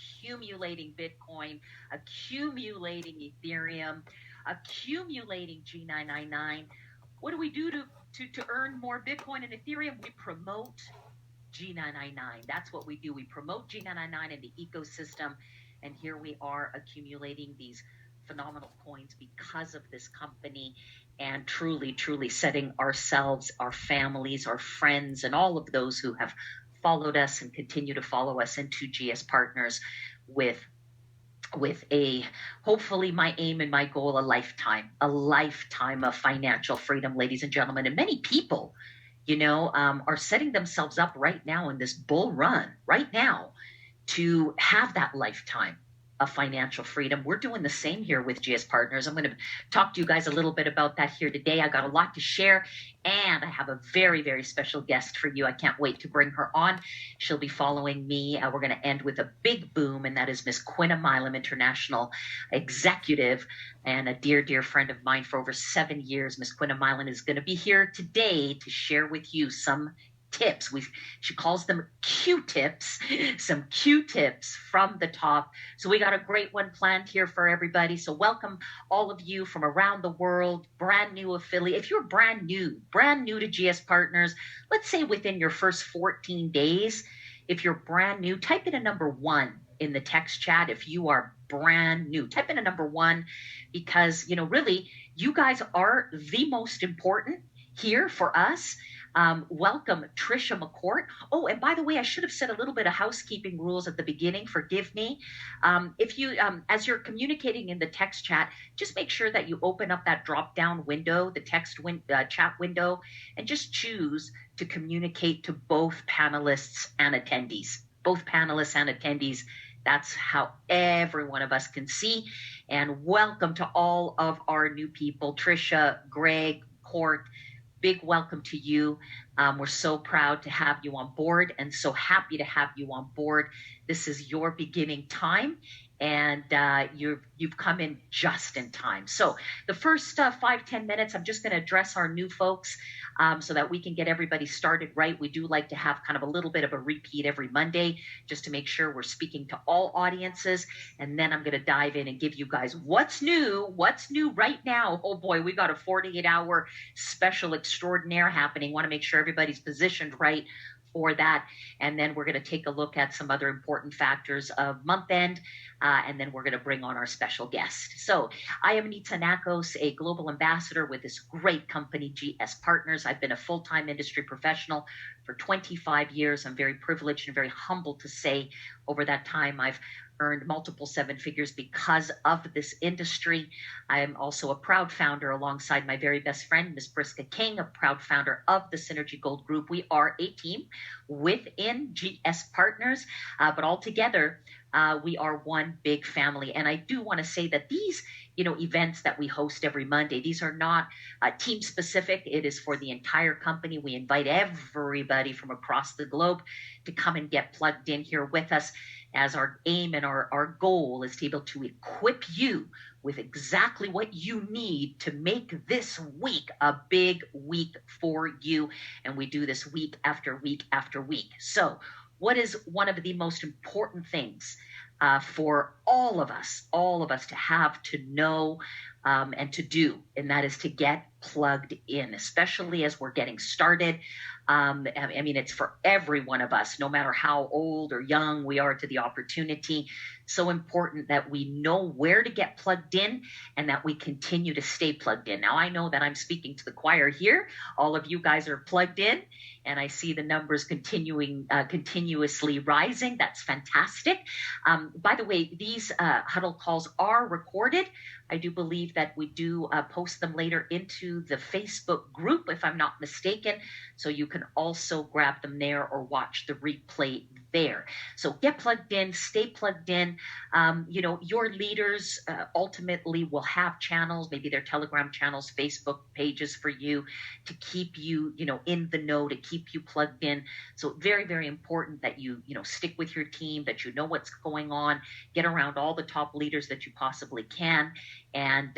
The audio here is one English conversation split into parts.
accumulating Bitcoin, accumulating Ethereum, accumulating G999. What do we do to earn more Bitcoin and Ethereum? We promote G999. That's what we do. We promote G999 in the ecosystem. And here we are accumulating these phenomenal coins because of this company, and truly, truly setting ourselves, our families, our friends, and all of those who have followed us and continue to follow us into GS Partners with a, hopefully, my aim and my goal, a lifetime of financial freedom, ladies and gentlemen. And many people, are setting themselves up right now in this bull run right now to have that lifetime of financial freedom. We're doing the same here with GS Partners. I'm going to talk to you guys a little bit about that here today. I got a lot to share, and I have a very, very special guest for you. I can't wait to bring her on. She'll be following me. We're going to end with a big boom, and that is Miss Quinna Milam, international executive and a dear, dear friend of mine for over 7 years. Miss Quinna Milam is going to be here today to share with you some tips. She calls them Q-tips, some Q-tips from the top. So we got a great one planned here for everybody. So welcome all of you from around the world, brand new affiliate. If you're brand new to GS Partners, let's say within your first 14 days, if you're brand new, type in a number 1 in the text chat. If you are brand new, type in a number 1, because, really, you guys are the most important here for us. Welcome, Trisha McCourt. Oh, and by the way, I should have said a little bit of housekeeping rules at the beginning. Forgive me. If you, as you're communicating in the text chat, just make sure that you open up that drop-down window, the text chat window, and just choose to communicate to both panelists and attendees. Both panelists and attendees. That's how every one of us can see. And welcome to all of our new people, Trisha, Greg, Court. Big welcome to you. We're so proud to have you on board and so happy to have you on board. This is your beginning time, and you've come in just in time. So the first 5-10 minutes, I'm just going to address our new folks so that we can get everybody started right. We do like to have kind of a little bit of a repeat every Monday just to make sure we're speaking to all audiences. And then I'm going to dive in and give you guys what's new right now. Oh boy, we got a 48-hour special extraordinaire happening. Want to make sure everybody's positioned right for that. And then we're going to take a look at some other important factors of month end. And then we're going to bring on our special guest. So I am Nitsa Nakos, a global ambassador with this great company, GS Partners. I've been a full-time industry professional for 25 years. I'm very privileged and very humbled to say over that time I've earned multiple 7 figures because of this industry. I am also a proud founder alongside my very best friend, Ms. Briska King, a proud founder of the Synergy Gold Group. We are a team within GS Partners, but all together, we are one big family. And I do want to say that these events that we host every Monday, these are not team specific. It is for the entire company. We invite everybody from across the globe to come and get plugged in here with us, as our aim and our goal is to be able to equip you with exactly what you need to make this week a big week for you. And we do this week after week after week. So what is one of the most important things for all of us to have, to know, and to do, and that is to get plugged in, especially as we're getting started. I mean, it's for every one of us, no matter how old or young we are to the opportunity. So important that we know where to get plugged in and that we continue to stay plugged in. Now, I know that I'm speaking to the choir here. All of you guys are plugged in, and I see the numbers continuously rising. That's fantastic. By the way, these huddle calls are recorded. I do believe that we do post them later into the Facebook group, if I'm not mistaken. So you can also grab them there or watch the replay there. So get plugged in, stay plugged in. Your leaders ultimately will have channels, maybe their Telegram channels, Facebook pages for you to keep you, in the know, to keep you plugged in. So very, very important that you, stick with your team, that you know what's going on, get around all the top leaders that you possibly can. And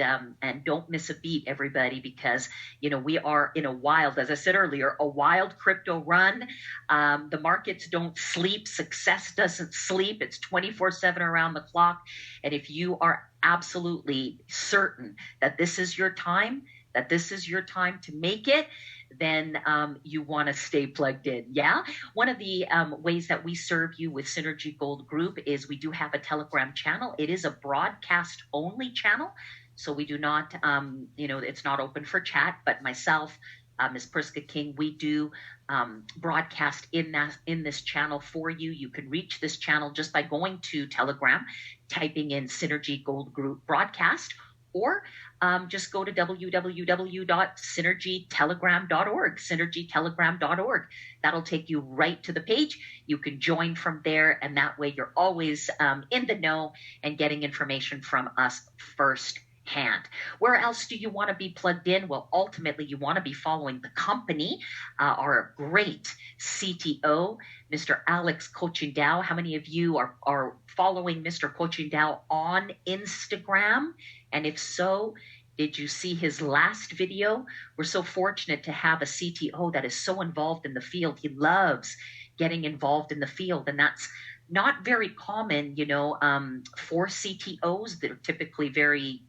don't miss a beat, everybody, because, we are in a wild, as I said earlier, a wild crypto run. The markets don't sleep. Success doesn't sleep. It's 24/7 around the clock. And if you are absolutely certain that this is your time, to make it, then you want to stay plugged in. Yeah. One of the ways that we serve you with Synergy Gold Group is we do have a Telegram channel. It is a broadcast only channel. So we do not, it's not open for chat, but myself, Ms. Priska King, we do broadcast in this channel for you. You can reach this channel just by going to Telegram, typing in Synergy Gold Group broadcast, or just go to www.synergytelegram.org, synergytelegram.org. That'll take you right to the page. You can join from there, and that way you're always in the know and getting information from us firsthand. Where else do you want to be plugged in? Well, ultimately, you want to be following the company, our great CTO, Mr. Alex Kochindao. How many of you are following Mr. Kochindao on Instagram? And if so, did you see his last video? We're so fortunate to have a CTO that is so involved in the field. He loves getting involved in the field, and that's not very common, for CTOs that are typically very,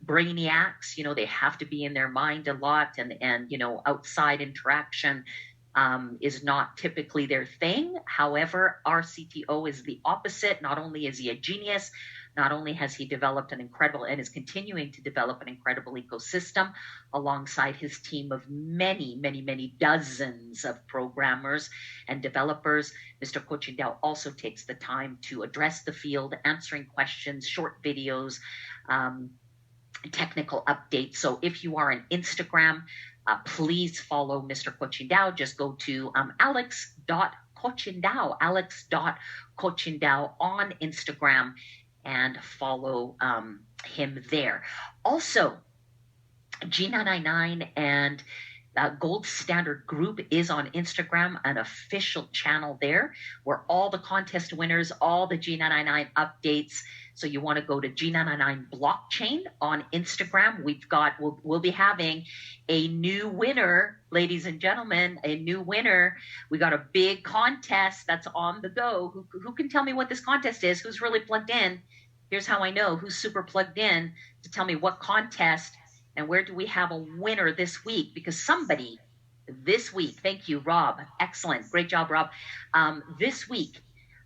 brainiacs. They have to be in their mind a lot, and outside interaction is not typically their thing. However, our CTO is the opposite. Not only is he a genius, not only has he developed an incredible and is continuing to develop an incredible ecosystem alongside his team of many, many, many dozens of programmers and developers, Mr. Kochindao also takes the time to address the field, answering questions, short videos, technical updates. So if you are on Instagram, please follow Mr. Kochindao. Just go to alex.kochindao on Instagram and follow him there. Also, G999 and Gold Standard Group is on Instagram, an official channel there where all the contest winners, all the G999 updates. So you want to go to G999 Blockchain on Instagram. We'll be having a new winner, ladies and gentlemen, a new winner. We got a big contest that's on the go. Who can tell me what this contest is? Who's really plugged in? Here's how I know who's super plugged in to tell me what contest and where do we have a winner this week? Because somebody this week, thank you, Rob. Excellent. Great job, Rob. This week,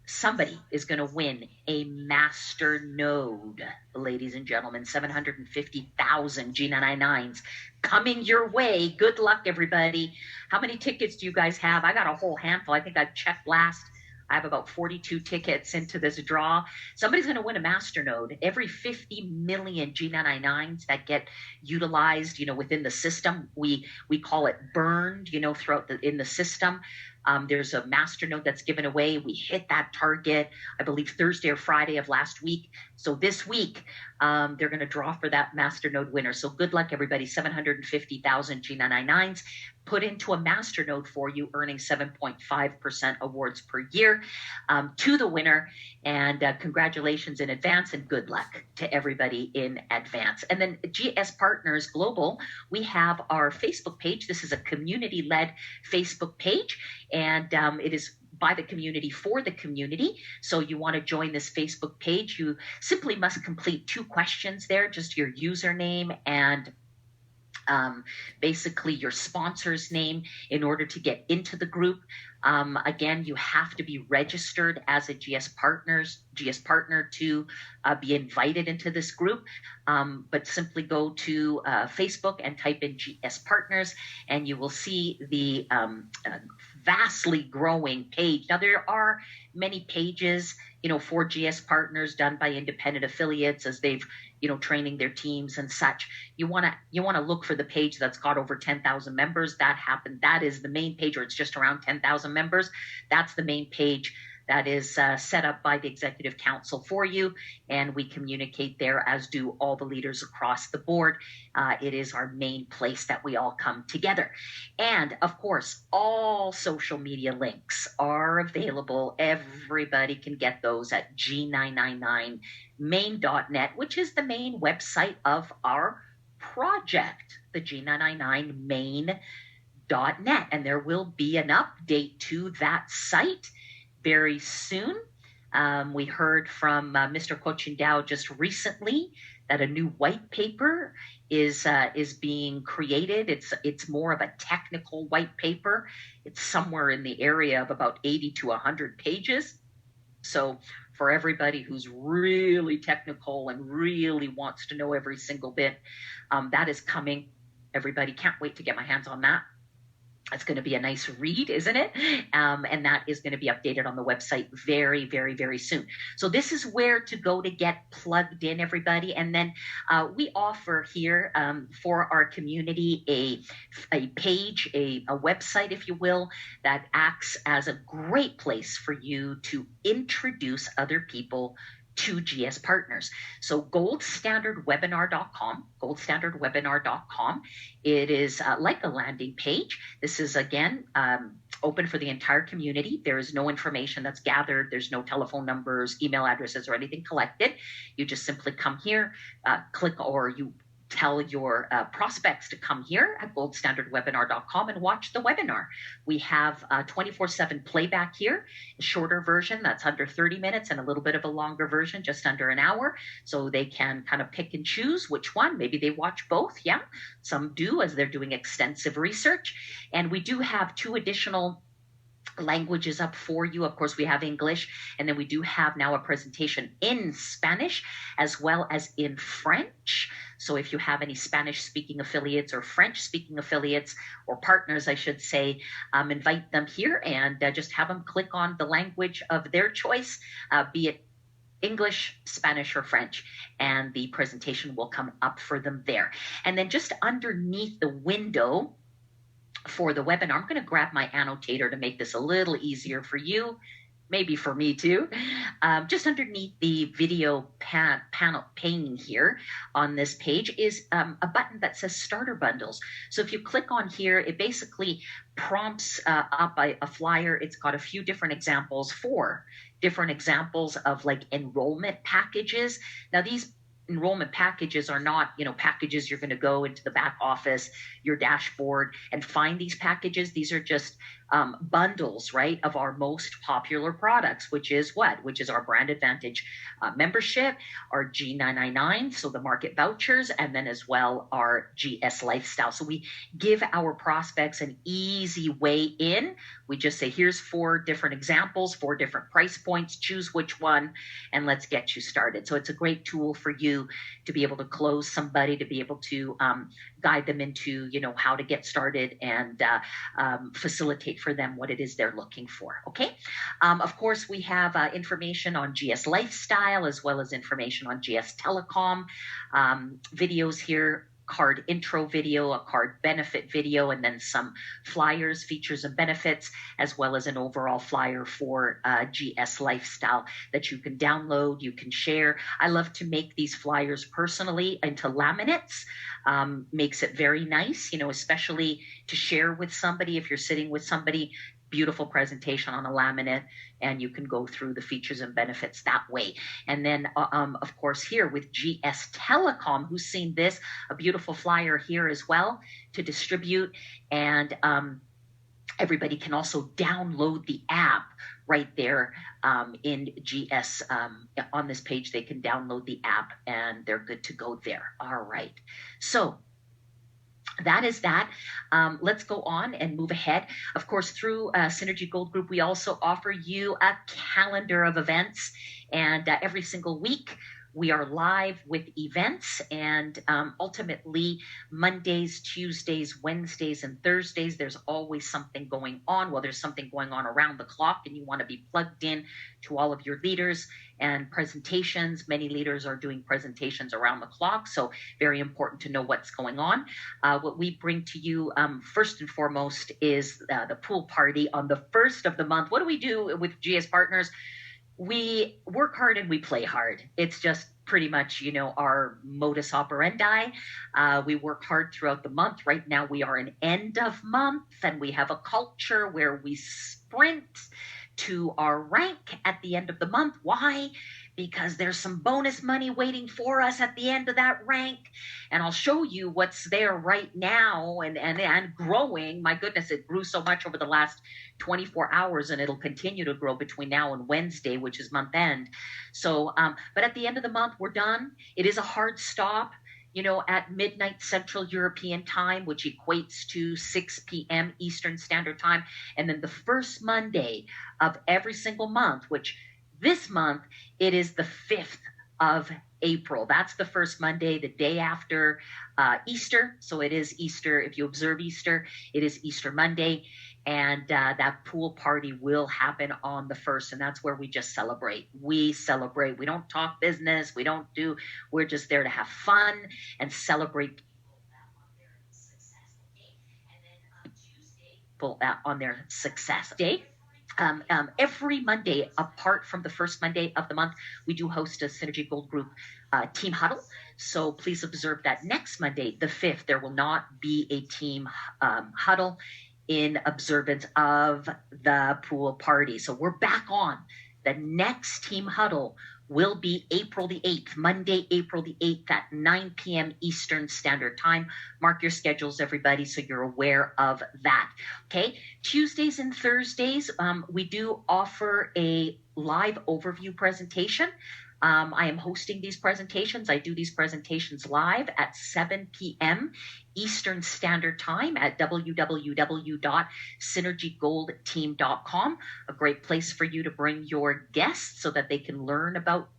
somebody is going to win a master node, ladies and gentlemen. 750,000 G999s coming your way. Good luck, everybody. How many tickets do you guys have? I got a whole handful. I think I checked last. I have about 42 tickets into this draw. Somebody's going to win a master-node. Every 50 million G999s that get utilized, within the system, we call it burned, throughout in the system. There's a master-node that's given away. We hit that target, I believe, Thursday or Friday of last week. So this week, they're going to draw for that master-node winner. So good luck, everybody. 750,000 G999s put into a master-node for you, earning 7.5% awards per year to the winner. And congratulations in advance and good luck to everybody in advance. And then GS Partners Global, we have our Facebook page. This is a community-led Facebook page, and it is by the community for the community. So you want to join this Facebook page, you simply must complete 2 questions there, just your username and basically your sponsor's name in order to get into the group. Again, you have to be registered as a GS partner to be invited into this group. But simply go to Facebook and type in GS Partners, and you will see the vastly growing page. Now, there are many pages, for GS Partners done by independent affiliates as they've, training their teams and such. You want to look for the page that's got over 10,000 members. That is the main page, or it's just around 10,000 members. That's the main page that is set up by the Executive Council for you, and we communicate there, as do all the leaders across the board. It is our main place that we all come together. And, of course, all social media links are available. Everybody can get those at G999main.net, which is the main website of our project, the G999 main.net. And there will be an update to that site very soon. We heard from Mr. Kochindao just recently that a new white paper is being created. It's more of a technical white paper. It's somewhere in the area of about 80 to 100 pages. So for everybody who's really technical and really wants to know every single bit, that is coming. Everybody, can't wait to get my hands on that. It's going to be a nice read, isn't it? And that is going to be updated on the website very, very, very soon. So this is where to go to get plugged in, everybody. And then we offer here for our community a page, a website, if you will, that acts as a great place for you to introduce other people to GS partners. So goldstandardwebinar.com. It is like a landing page. This is, again, open for the entire community. There is no information that's gathered. There's no telephone numbers, email addresses, or anything collected. You just simply come here, click, or you tell your prospects to come here at goldstandardwebinar.com and watch the webinar. We have 24/7 playback here, a shorter version that's under 30 minutes and a little bit of a longer version, just under an hour. So they can kind of pick and choose which one. Maybe they watch both. Yeah, some do as they're doing extensive research. And we do have 2 additional languages up for you. Of course, we have English, and then we do have now a presentation in Spanish as well as in French. So if you have any Spanish-speaking affiliates or French-speaking affiliates or partners, I should say, invite them here and just have them click on the language of their choice, be it English, Spanish, or French, and the presentation will come up for them there. And then just underneath the window for the webinar, I'm going to grab my annotator to make this a little easier for you, maybe for me too. Just underneath the video panel pane here on this page is a button that says Starter Bundles. So if you click on here, it basically prompts up a flyer. It's got a few different examples, 4 different examples of like enrollment packages. Now these enrollment packages are not, packages you're going to go into the back office, your dashboard, and find these packages. These are just bundles, right, of our most popular products, which is what? Which is our Brand Advantage membership, our G999, so the market vouchers, and then as well our GS Lifestyle. So we give our prospects an easy way in. We just say, here's 4 different examples, 4 different price points, choose which one, and let's get you started. So it's a great tool for you to be able to close somebody, to be able to guide them into, how to get started and facilitate for them what it is they're looking for. Okay. Of course, we have information on GS Lifestyle as well as information on GS Telecom, videos here, card intro video, a card benefit video, and then some flyers, features and benefits, as well as an overall flyer for GS Lifestyle that you can download, you can share. I love to make these flyers personally into laminates. Makes it very nice, especially to share with somebody. If you're sitting with somebody, beautiful presentation on a laminate, and you can go through the features and benefits that way. And then, of course, here with GS Telecom, who's seen this, a beautiful flyer here as well to distribute. And everybody can also download the app right there in GS. On this page, they can download the app and they're good to go there. All right. So that is that. Let's go on and move ahead. Of course, through Synergy Gold Group, we also offer you a calendar of events. And every single week, we are live with events, and ultimately Mondays, Tuesdays, Wednesdays, and Thursdays, there's always something going on. Well, there's something going on around the clock, and you want to be plugged in to all of your leaders and presentations. Many leaders are doing presentations around the clock, so very important to know what's going on. What we bring to you first and foremost is the pool party on the first of the month. What do we do with GS Partners? We work hard and we play hard. It's just pretty much, our modus operandi. We work hard throughout the month. Right now we are an end of month, and we have a culture where we sprint to our rank at the end of the month. Why? Because there's some bonus money waiting for us at the end of that rank. And I'll show you what's there right now and growing. My goodness, it grew so much over the last 24 hours, and it'll continue to grow between now and Wednesday, which is month end. So, but at the end of the month, we're done. It is a hard stop, at midnight Central European time, which equates to 6 p.m. Eastern Standard Time. And then the first Monday of every single month, which this month, it is the 5th of April. That's the first Monday, the day after Easter. So it is Easter. If you observe Easter, it is Easter Monday. And that pool party will happen on the 1st. And that's where we just celebrate. We celebrate. We don't talk business. We're just there to have fun and celebrate people on their success day. Every Monday, apart from the first Monday of the month, we do host a Synergy Gold Group team huddle. So please observe that next Monday, the 5th, there will not be a team huddle in observance of the pool party. So we're back on. The next team huddle will be April the 8th, Monday, April the 8th at 9 p.m. Eastern Standard Time. Mark your schedules, everybody, so you're aware of that. Okay, Tuesdays and Thursdays, we do offer a live overview presentation. I am hosting these presentations. I do these presentations live at 7 p.m. Eastern Standard Time at www.synergygoldteam.com. A great place for you to bring your guests so that they can learn about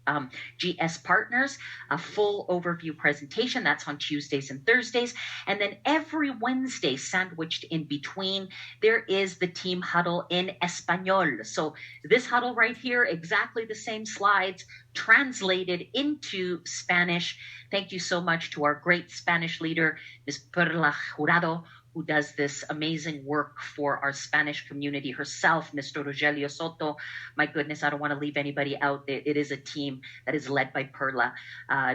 GS Partners. A full overview presentation, that's on Tuesdays and Thursdays. And then every Wednesday, sandwiched in between, there is the team huddle in Espanol. So this huddle right here, exactly the same slides, translated into Spanish. Thank you so much to our great Spanish leader, Ms. Perla Jurado, who does this amazing work for our Spanish community herself, Mr. Rogelio Soto. My goodness, I don't want to leave anybody out. It is a team that is led by Perla,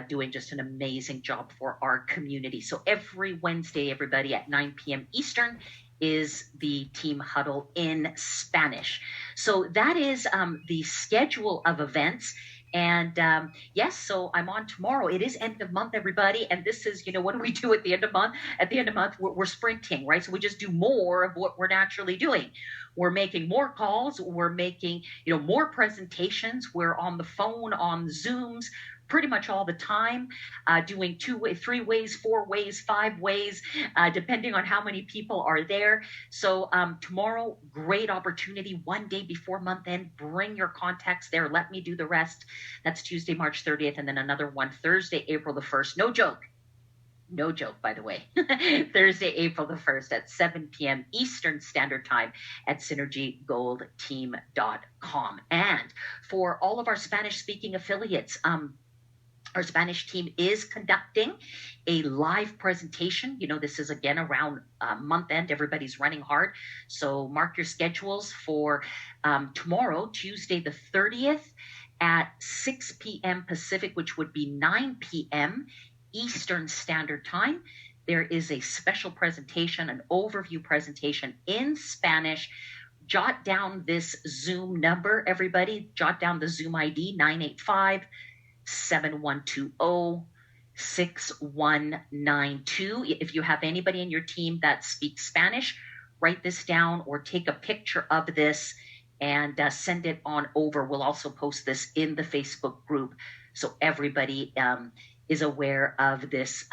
doing just an amazing job for our community. So every Wednesday, everybody, at 9 p.m. Eastern, is the team huddle in Spanish. So that is the schedule of events. And yes, so I'm on tomorrow. It is end of month, everybody. And this is, what do we do at the end of month? At the end of month, we're sprinting, right? So we just do more of what we're naturally doing. We're making more calls. We're making, more presentations. We're on the phone, on Zooms, pretty much all the time, doing 2 ways, 3 ways, 4 ways, 5 ways, depending on how many people are there. So tomorrow, great opportunity, one day before month end, bring your contacts there. Let me do the rest. That's Tuesday, March 30th, and then another one Thursday, April the 1st. No joke. No joke, by the way. Thursday, April the 1st at 7 p.m. Eastern Standard Time at synergygoldteam.com. And for all of our Spanish-speaking affiliates, our Spanish team is conducting a live presentation. This is again around month end. Everybody's running hard. So mark your schedules for tomorrow, Tuesday the 30th at 6 p.m. Pacific, which would be 9 p.m. Eastern Standard Time. There is a special presentation, an overview presentation in Spanish. Jot down this Zoom number, everybody. Jot down the Zoom ID, 985-7120-6192. If you have anybody in your team that speaks Spanish, write this down or take a picture of this and send it on over. We'll also post this in the Facebook group so everybody is aware of this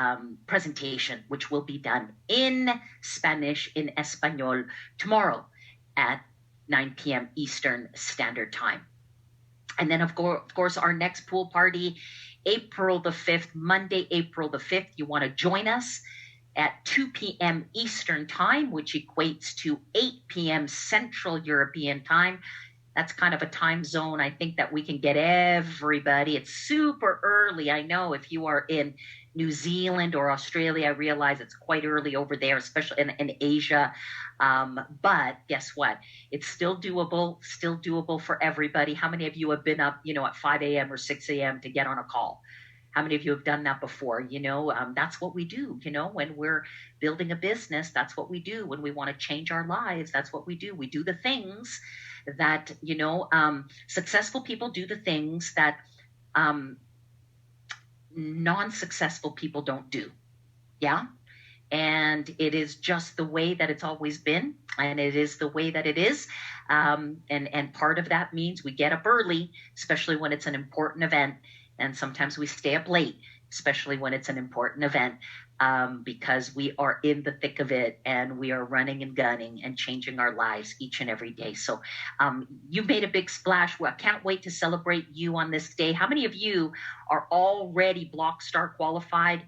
presentation, which will be done in Spanish, in Espanol, tomorrow at 9 p.m. Eastern Standard Time. And then, of course, our next pool party, April the 5th, Monday, April the 5th. You want to join us at 2 p.m. Eastern Time, which equates to 8 p.m. Central European Time. That's kind of a time zone, I think, that we can get everybody. It's super early. I know if you are in New Zealand or Australia, I realize it's quite early over there, especially in Asia. But guess what? It's still doable for everybody. How many of you have been up, at 5 a.m. or 6 a.m. to get on a call? How many of you have done that before? That's what we do, when we're building a business, that's what we do. When we want to change our lives, that's what we do. We do the things that, successful people do the things that non-successful people don't do. Yeah. And it is just the way that it's always been, and it is the way that it is. And part of that means we get up early, especially when it's an important event, and sometimes we stay up late, especially when it's an important event, because we are in the thick of it, and we are running and gunning and changing our lives each and every day. So you made a big splash. Well, I can't wait to celebrate you on this day. How many of you are already Block Star qualified?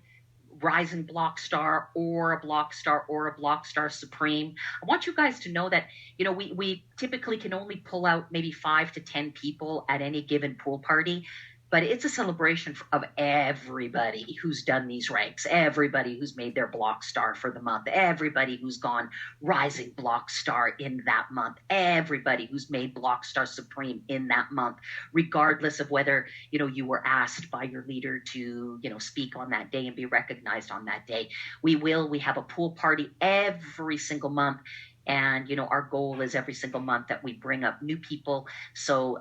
Rising Block Star, or a Block Star, or a Block Star Supreme. I want you guys to know that, we typically can only pull out maybe 5 to 10 people at any given pool party, but it's a celebration of everybody who's done these ranks, everybody who's made their Block Star for the month, everybody who's gone Rising Block Star in that month, everybody who's made Block Star Supreme in that month, regardless of whether, you were asked by your leader to, speak on that day and be recognized on that day. We have a pool party every single month. And, our goal is every single month that we bring up new people. So,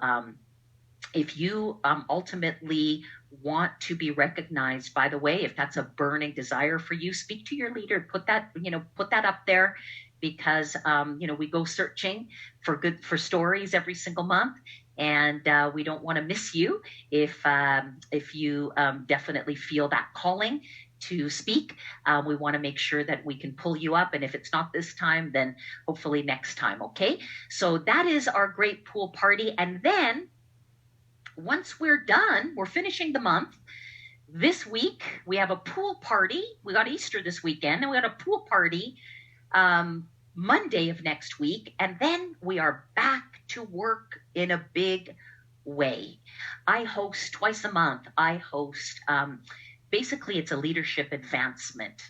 if you ultimately want to be recognized, by the way, if that's a burning desire for you, speak to your leader, put that up there, because, we go searching for stories every single month. And we don't want to miss you if you definitely feel that calling to speak. We want to make sure that we can pull you up. And if it's not this time, then hopefully next time. Okay. So that is our great pool party. And then once we're done, we're finishing the month. This week, we have a pool party. We got Easter this weekend, and we got a pool party Monday of next week. And then we are back to work in a big way. I host twice a month. I host, basically, it's a leadership advancement.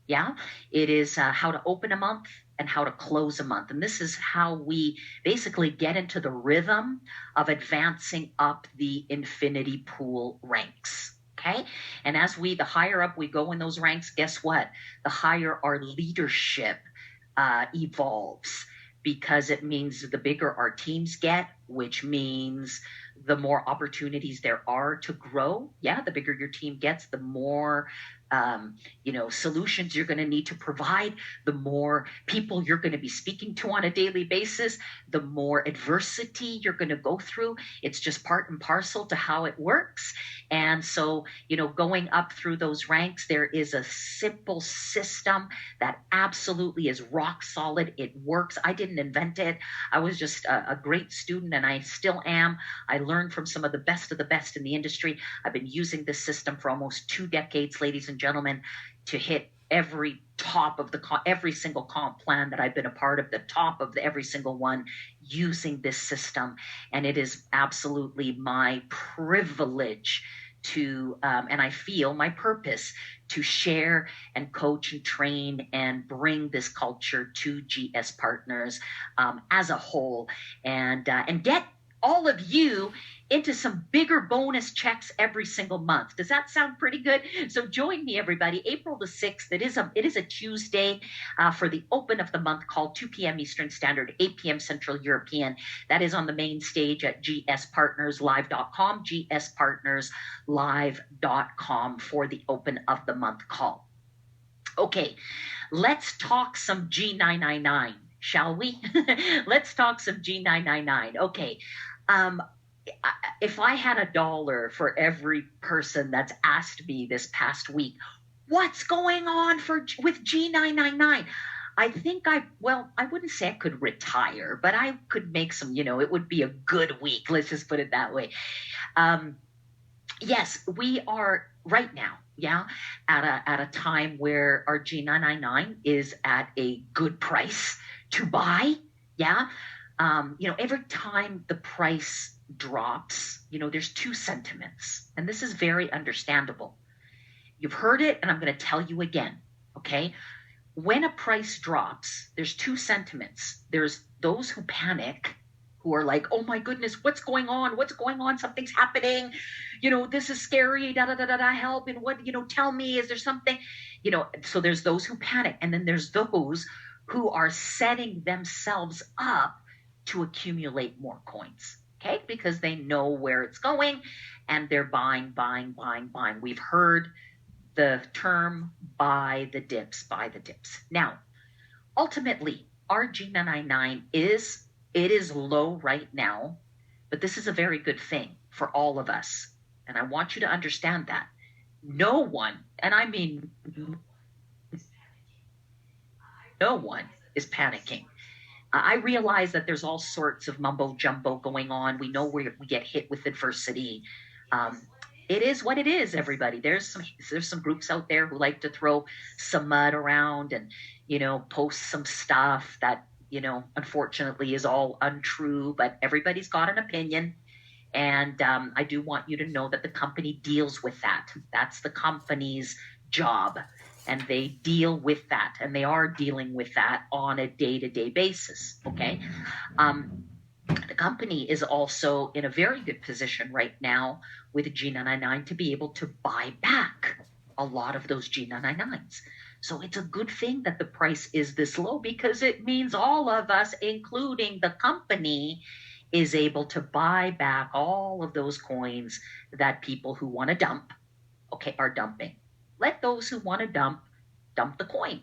Yeah, it is how to open a month and how to close a month. And this is how we basically get into the rhythm of advancing up the infinity pool ranks. Okay. And as the higher up we go in those ranks, guess what? The higher our leadership evolves, because it means the bigger our teams get, which means the more opportunities there are to grow. Yeah. The bigger your team gets, the more solutions you're going to need to provide, the more people you're going to be speaking to on a daily basis, the more adversity you're going to go through. It's just part and parcel to how it works. And so, going up through those ranks, there is a simple system that absolutely is rock solid. It works. I didn't invent it. I was just a great student, and I still am. I learned from some of the best in the industry. I've been using this system for almost 2 decades, ladies and gentlemen, to hit every top of every single comp plan that I've been a part of, the top of every single one, using this system. And it is absolutely my privilege to, and I feel my purpose to share and coach and train and bring this culture to GS Partners as a whole, and get all of you into some bigger bonus checks every single month. Does that sound pretty good? So join me, everybody. April the 6th, it is a Tuesday for the open of the month call, 2 p.m. Eastern Standard, 8 p.m. Central European. That is on the main stage at gspartnerslive.com, gspartnerslive.com for the open of the month call. Okay, let's talk some G999, shall we? Let's talk some G999. Okay. If I had $1 for every person that's asked me this past week, what's going on with G999? I think I wouldn't say I could retire, but I could make some, it would be a good week. Let's just put it that way. Yes, we are right now, yeah, at a time where our G999 is at a good price to buy, yeah. Every time the price drops, there's 2 sentiments, and this is very understandable. You've heard it, and I'm going to tell you again, okay? When a price drops, there's 2 sentiments. There's those who panic, who are like, oh my goodness, what's going on? What's going on? Something's happening. This is scary, help. And what, tell me, is there something? So there's those who panic. And then there's those who are setting themselves up to accumulate more coins, okay? Because they know where it's going and they're buying. We've heard the term buy the dips. Now, ultimately, our G999 is low right now, but this is a very good thing for all of us. And I want you to understand that. No one, and I mean no one, is panicking. I realize that there's all sorts of mumbo jumbo going on. We know we get hit with adversity. Um, it is what it is, everybody. There's some groups out there who like to throw some mud around and post some stuff that unfortunately is all untrue. But everybody's got an opinion, and I do want you to know that the company deals with that. That's the company's job. And they deal with that, and they are dealing with that on a day-to-day basis, okay? The company is also in a very good position right now with G999 to be able to buy back a lot of those G999s. So it's a good thing that the price is this low, because it means all of us, including the company, is able to buy back all of those coins that people who want to dump, okay, are dumping. Let those who want to dump the coin.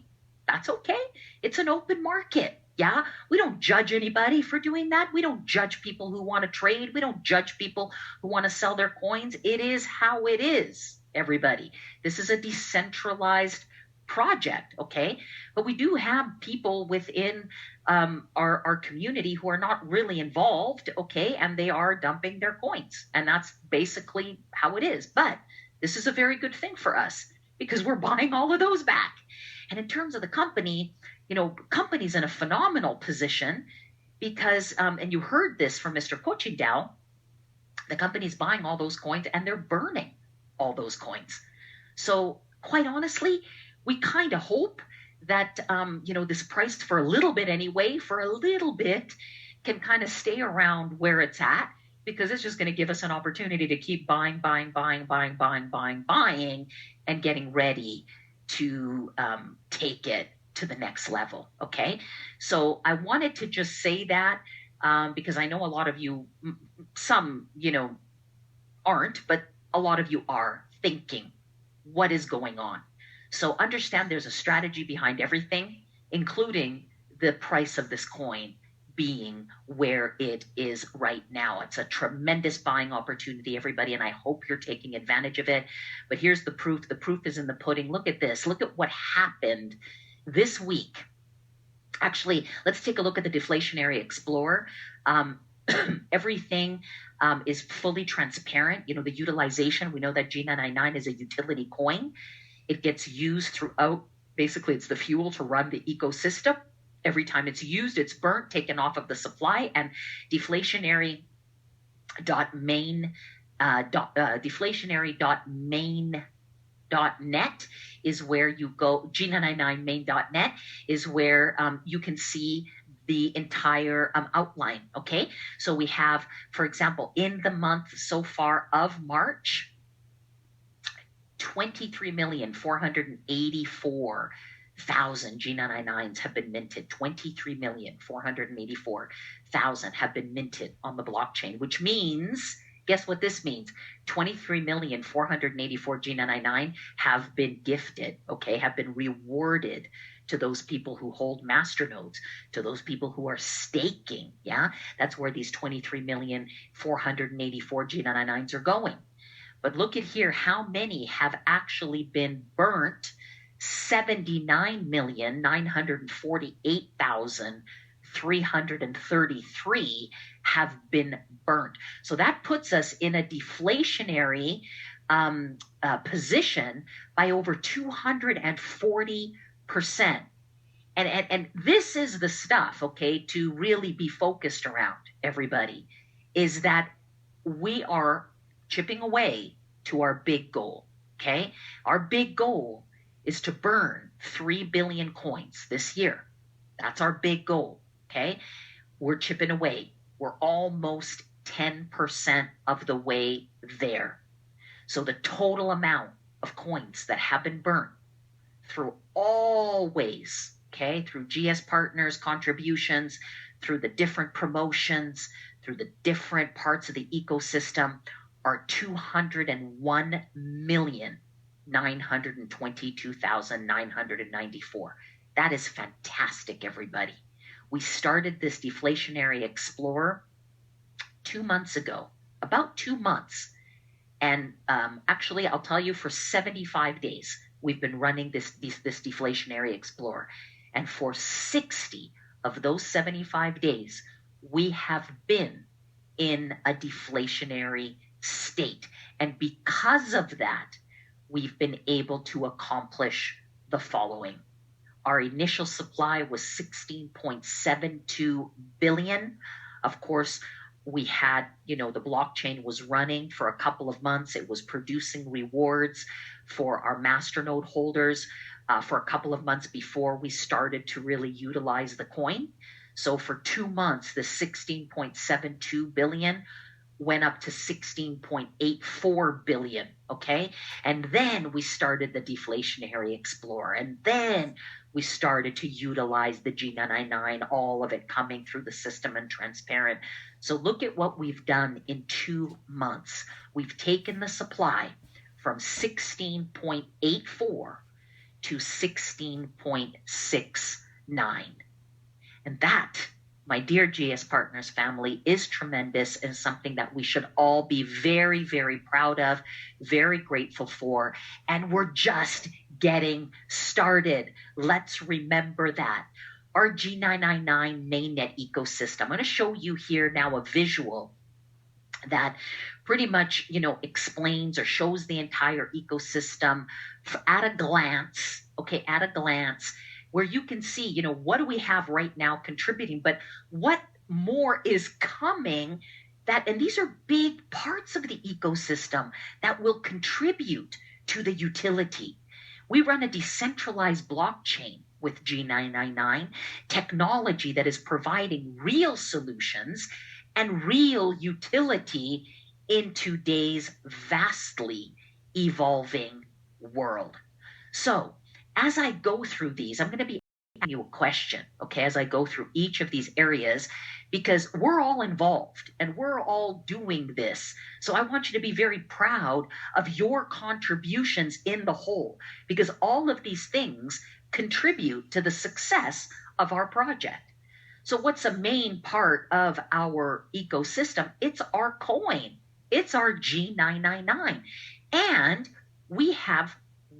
That's okay. It's an open market. Yeah. We don't judge anybody for doing that. We don't judge people who want to trade. We don't judge people who want to sell their coins. It is how it is, everybody. This is a decentralized project, okay? But we do have people within our community who are not really involved, okay? And they are dumping their coins. And that's basically how it is. But this is a very good thing for us, because we're buying all of those back. And in terms of the company, company's in a phenomenal position because, and you heard this from Mr. Kochidao, the company's buying all those coins and they're burning all those coins. So quite honestly, we kind of hope that, this price for a little bit anyway, can kind of stay around where it's at, because it's just going to give us an opportunity to keep buying, and getting ready to take it to the next level, okay? So I wanted to just say that because I know a lot of you, some, aren't, but a lot of you are thinking, what is going on? So understand there's a strategy behind everything, including the price of this coin being where it is right now. It's a tremendous buying opportunity, everybody, and I hope you're taking advantage of it. But here's the proof. The proof is in the pudding. Look at this. Look at what happened this week. Actually, let's take a look at the Deflationary Explorer. Everything is fully transparent. The utilization, we know that G999 is a utility coin. It gets used throughout. Basically, it's the fuel to run the ecosystem. Every time it's used, it's burnt, taken off of the supply, and deflationary.main.net is where you go. G999 main.net is where you can see the entire outline. Okay, so we have, for example, in the month so far of March, 23,484,000 G999s have been minted. 23,484,000 have been minted on the blockchain, which means, guess what this means? 23,484 G999 have been gifted, okay, have been rewarded to those people who hold masternodes, to those people who are staking, yeah? That's where these 23,484 G999s are going. But look at here, how many have actually been burnt? 79,948,333 have been burnt. So that puts us in a deflationary position by over 240%. And this is the stuff, okay, to really be focused around, everybody, is that we are chipping away to our big goal, okay? Our big goal is to burn 3 billion coins this year. That's our big goal, okay? We're chipping away. We're almost 10% of the way there. So the total amount of coins that have been burnt through all ways, okay, through GS partners, contributions, through the different promotions, through the different parts of the ecosystem, are 201,922,994. That is fantastic, everybody. We started this Deflationary Explorer 2 months ago, about 2 months. And actually, I'll tell you, for 75 days, we've been running this Deflationary Explorer. And for 60 of those 75 days, we have been in a deflationary state. And because of that, we've been able to accomplish the following. Our initial supply was 16.72 billion. Of course, we had, the blockchain was running for a couple of months. It was producing rewards for our masternode holders for a couple of months before we started to really utilize the coin. So for 2 months, the 16.72 billion went up to 16.84 billion, okay? And then we started the Deflationary Explorer, and then we started to utilize the G999, all of it coming through the system and transparent. So look at what we've done in 2 months. We've taken the supply from 16.84 to 16.69. And that, my dear GS Partners family, is tremendous and something that we should all be very, very proud of, very grateful for. And we're just getting started. Let's remember that. Our G999 mainnet ecosystem, I'm going to show you here now a visual that pretty much, explains or shows the entire ecosystem at a glance, okay, at a glance, where you can see, what do we have right now contributing, but what more is coming and these are big parts of the ecosystem that will contribute to the utility. We run a decentralized blockchain with G999, technology that is providing real solutions and real utility in today's vastly evolving world. So as I go through these, I'm going to be asking you a question, okay, as I go through each of these areas, because we're all involved and we're all doing this. So I want you to be very proud of your contributions in the whole, because all of these things contribute to the success of our project. So what's a main part of our ecosystem? It's our coin. It's our G999. And we have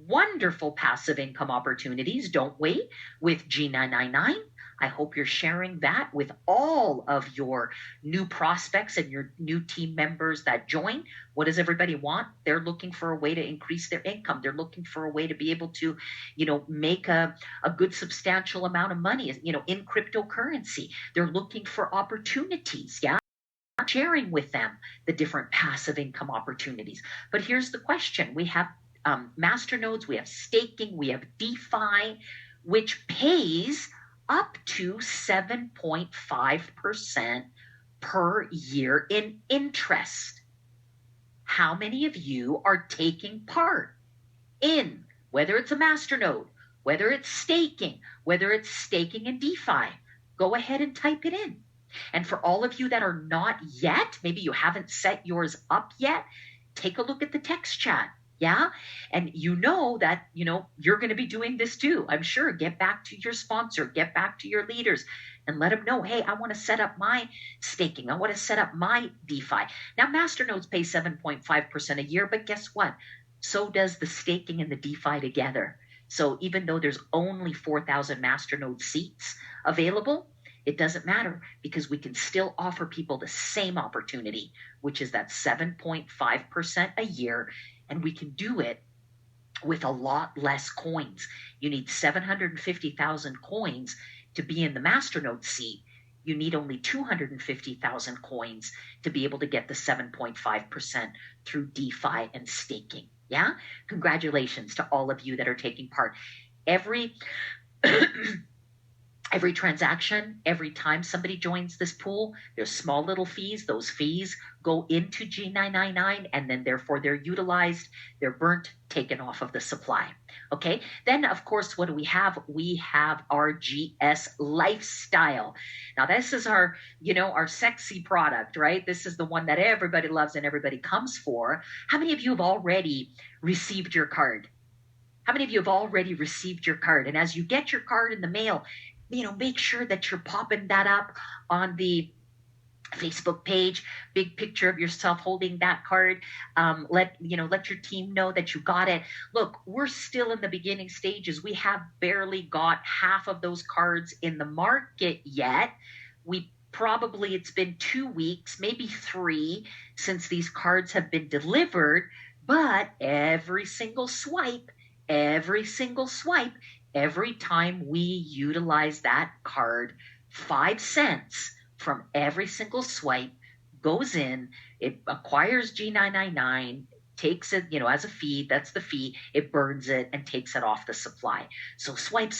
wonderful passive income opportunities, don't we, with G999? I hope you're sharing that with all of your new prospects and your new team members that join. What does everybody want? They're looking for a way to increase their income. They're looking for a way to be able to, make a good substantial amount of money, in cryptocurrency. They're looking for opportunities, yeah? Sharing with them the different passive income opportunities. But here's the question. We have masternodes, we have staking, we have DeFi, which pays up to 7.5% per year in interest. How many of you are taking part in, whether it's a masternode, whether it's staking in DeFi? Go ahead and type it in. And for all of you that are not yet, maybe you haven't set yours up yet, take a look at the text chat. Yeah. And that, you're going to be doing this too. I'm sure. Get back to your sponsor, get back to your leaders and let them know, hey, I want to set up my staking. I want to set up my DeFi. Now, masternodes pay 7.5% a year, but guess what? So does the staking and the DeFi together. So even though there's only 4,000 masternode seats available, it doesn't matter because we can still offer people the same opportunity, which is that 7.5% a year. And we can do it with a lot less coins. You need 750,000 coins to be in the masternode seat. You need only 250,000 coins to be able to get the 7.5% through DeFi and staking. Yeah? Congratulations to all of you that are taking part. Every transaction, every time somebody joins this pool, there's small little fees. Those fees go into G999, and then therefore they're utilized, they're burnt, taken off of the supply. Okay, then of course, what do we have? We have our GS Lifestyle. Now this is our, our sexy product, right? This is the one that everybody loves and everybody comes for. How many of you have already received your card? How many of you have already received your card? And as you get your card in the mail, make sure that you're popping that up on the Facebook page, big picture of yourself holding that card. Let your team know that you got it. Look, we're still in the beginning stages. We have barely got half of those cards in the market yet. It's been 2 weeks, maybe 3, since these cards have been delivered, but every single swipe, every time we utilize that card, 5 cents from every single swipe goes in, it acquires G999, takes it, as a fee, that's the fee, it burns it and takes it off the supply. So swipe,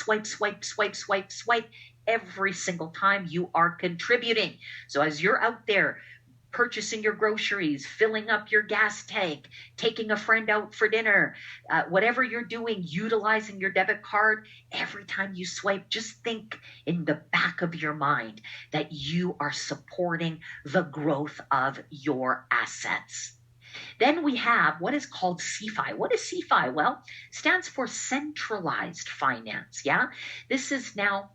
every single time you are contributing. So as you're out there purchasing your groceries, filling up your gas tank, taking a friend out for dinner, whatever you're doing, utilizing your debit card, every time you swipe, just think in the back of your mind that you are supporting the growth of your assets. Then we have what is called CFI. What is CFI? Well, stands for centralized finance. Yeah, this is now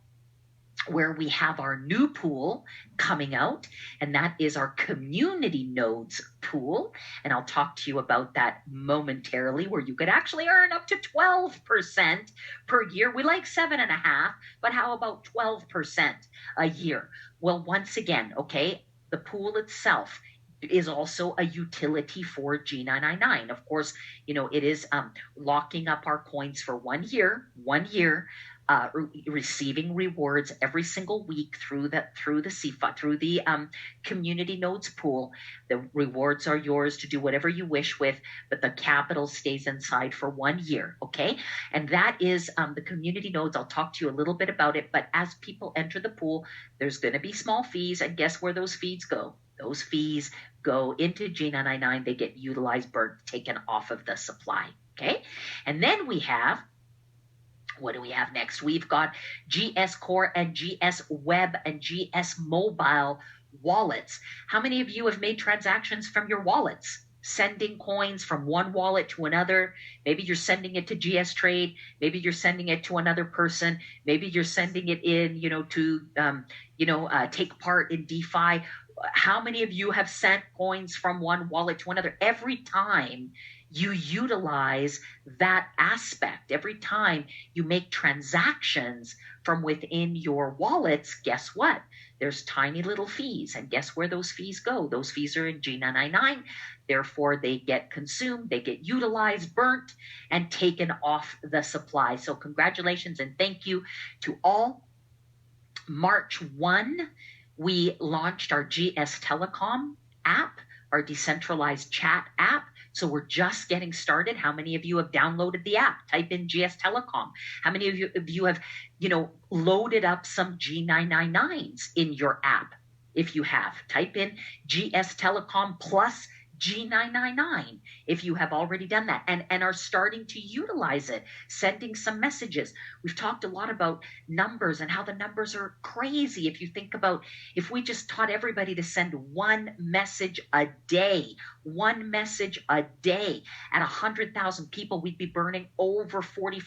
where we have our new pool coming out, and that is our community nodes pool. And I'll talk to you about that momentarily, where you could actually earn up to 12% per year. We like 7.5, but how about 12% a year? Well, once again, okay, the pool itself is also a utility for G999. Of course, it is locking up our coins for 1 year, receiving rewards every single week through the CFA, through the community nodes pool. The rewards are yours to do whatever you wish with, but the capital stays inside for 1 year. Okay, and that is the community nodes. I'll talk to you a little bit about it, but as people enter the pool, there's going to be small fees, and guess where those fees go? Those fees go into G999. They get utilized, burnt, taken off of the supply. Okay, and then we have, what do we have next? We've got GS Core and GS Web and GS Mobile wallets. How many of you have made transactions from your wallets? Sending coins from one wallet to another. Maybe you're sending it to GS Trade. Maybe you're sending it to another person. Maybe you're sending it in, to take part in DeFi. How many of you have sent coins from one wallet to another? Every time you utilize that aspect, every time you make transactions from within your wallets, guess what? There's tiny little fees. And guess where those fees go? Those fees are in G999. Therefore, they get consumed, they get utilized, burnt, and taken off the supply. So congratulations and thank you to all. March 1, we launched our GS Telecom app, our decentralized chat app. So we're just getting started. How many of you have downloaded the app? Type in GS Telecom. How many of you have, loaded up some G999s in your app? If you have, type in GS Telecom plus G999 if you have already done that and are starting to utilize it, sending some messages. We've talked a lot about numbers and how the numbers are crazy. If you think about, if we just taught everybody to send one message a day at 100,000 people, we'd be burning over 50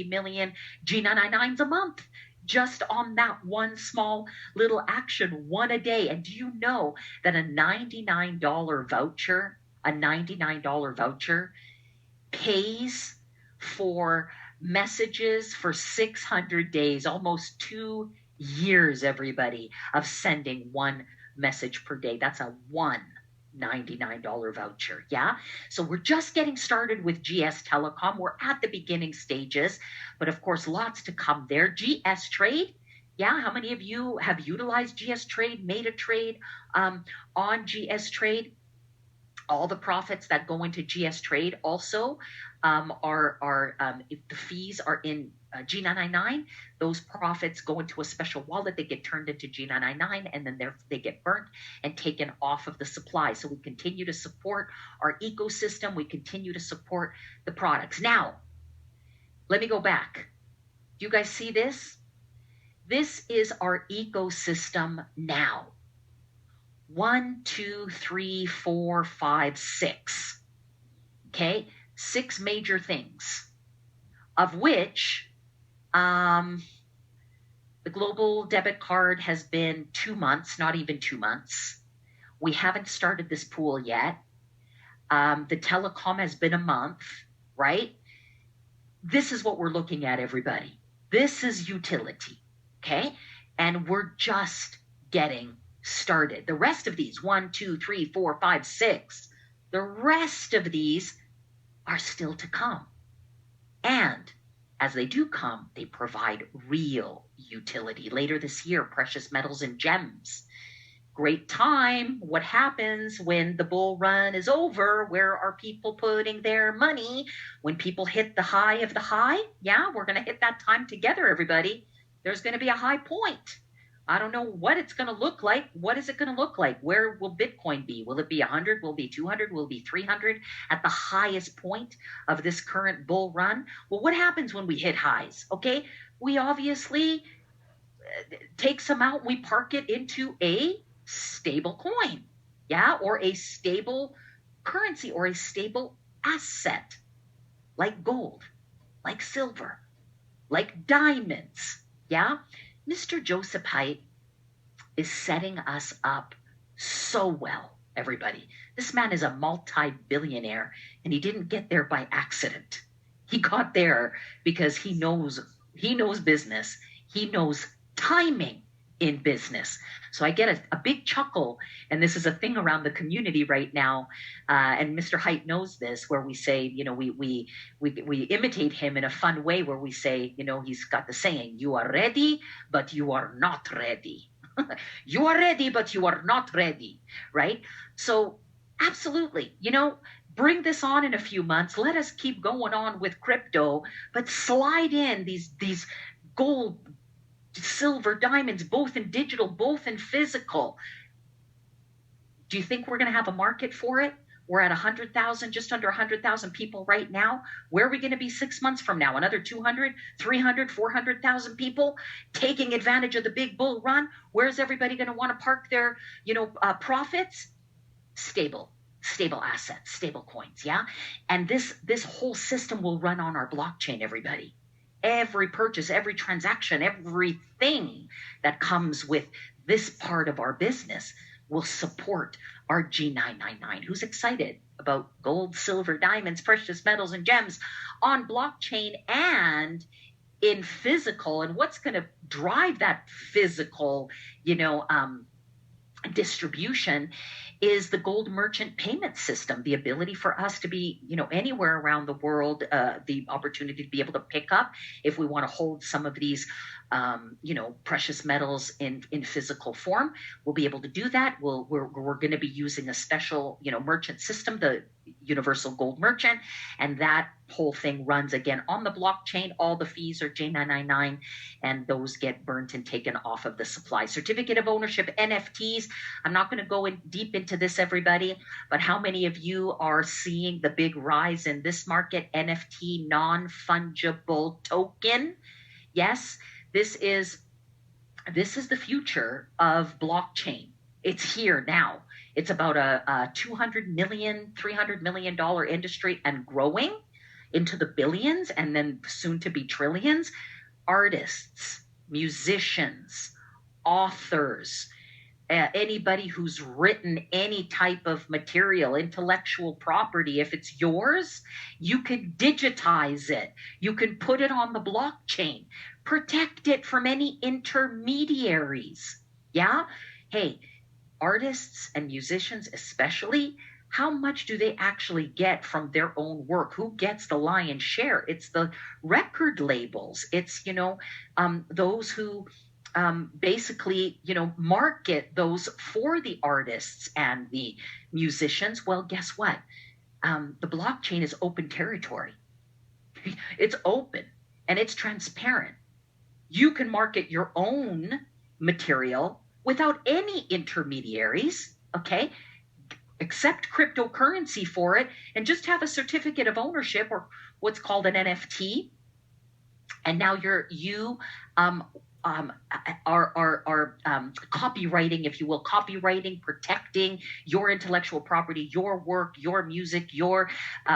million G999s a month. Just on that one small little action, one a day. And do you know that a $99 voucher pays for messages for 600 days, almost 2 years, everybody, of sending one message per day. That's a $199 voucher. Yeah. So we're just getting started with GS Telecom. We're at the beginning stages, but of course, lots to come there. GS Trade. Yeah. How many of you have utilized GS Trade, made a trade on GS Trade? All the profits that go into GS Trade also if the fees are in G999, those profits go into a special wallet. They get turned into G999, and then they get burnt and taken off of the supply. So we continue to support our ecosystem. We continue to support the products. Now, let me go back. Do you guys see this? This is our ecosystem now. 1, 2, 3, 4, 5, 6. Okay, 6 major things, of which the global debit card has been 2 months, not even 2 months. We haven't started this pool yet. The telecom has been a month, right? This is what we're looking at, everybody. This is utility, okay? And we're just getting started. The rest of these, 1, 2, 3, 4, 5, 6, the rest of these are still to come. And as they do come, they provide real utility. Later this year, precious metals and gems. Great time. What happens when the bull run is over? Where are people putting their money? When people hit the high of the high? Yeah, we're going to hit that time together, everybody. There's going to be a high point. I don't know what it's going to look like. What is it going to look like? Where will Bitcoin be? Will it be 100? Will it be 200? Will it be 300 at the highest point of this current bull run? Well, what happens when we hit highs? Okay, we obviously take some out. We park it into a stable coin, yeah, or a stable currency or a stable asset like gold, like silver, like diamonds, yeah. Mr. Joseph Haidt is setting us up so well, everybody. This man is a multi-billionaire, and he didn't get there by accident. He got there because he knows business. He knows timing in business. So I get a big chuckle, and this is a thing around the community right now, and Mr. Haidt knows this, where we say, we imitate him in a fun way, where we say, he's got the saying, you are ready, but you are not ready. You are ready, but you are not ready, right? So absolutely, bring this on in a few months. Let us keep going on with crypto, but slide in these gold, silver, diamonds, both in digital, both in physical. Do you think we're going to have a market for it? We're at 100,000, just under 100,000 people right now. Where are we going to be 6 months from now? Another 200, 300, 400,000 people taking advantage of the big bull run. Where's everybody going to want to park their, profits? Stable assets, stable coins, yeah? And this whole system will run on our blockchain, everybody. Every purchase, every transaction, everything that comes with this part of our business will support our G999. Who's excited about gold, silver, diamonds, precious metals, and gems on blockchain and in physical? And what's going to drive that physical, distribution is the gold merchant payment system, the ability for us to be, anywhere around the world, the opportunity to be able to pick up if we want to hold some of these, precious metals in physical form. We'll be able to do that. We're going to be using a special, merchant system, the universal gold merchant, and that whole thing runs again on the blockchain. All the fees are J999, and those get burnt and taken off of the supply. Certificate of ownership, NFTs. I'm not going to go in deep into this, everybody, but how many of you are seeing the big rise in this market? NFT, non-fungible token. Yes, this is the future of blockchain. It's here now. It's about a $200 million, $300 million industry and growing into the billions and then soon to be trillions. Artists, musicians, authors, anybody who's written any type of material, intellectual property, if it's yours, you can digitize it. You can put it on the blockchain, protect it from any intermediaries. Yeah? Hey, artists and musicians especially, how much do they actually get from their own work? Who gets the lion's share? It's the record labels. It's, those who basically, market those for the artists and the musicians. Well, guess what? The blockchain is open territory. It's open and it's transparent. You can market your own material without any intermediaries, okay? Accept cryptocurrency for it and just have a certificate of ownership, or what's called an NFT. And now you are copywriting, if you will, protecting your intellectual property, your work, your music, your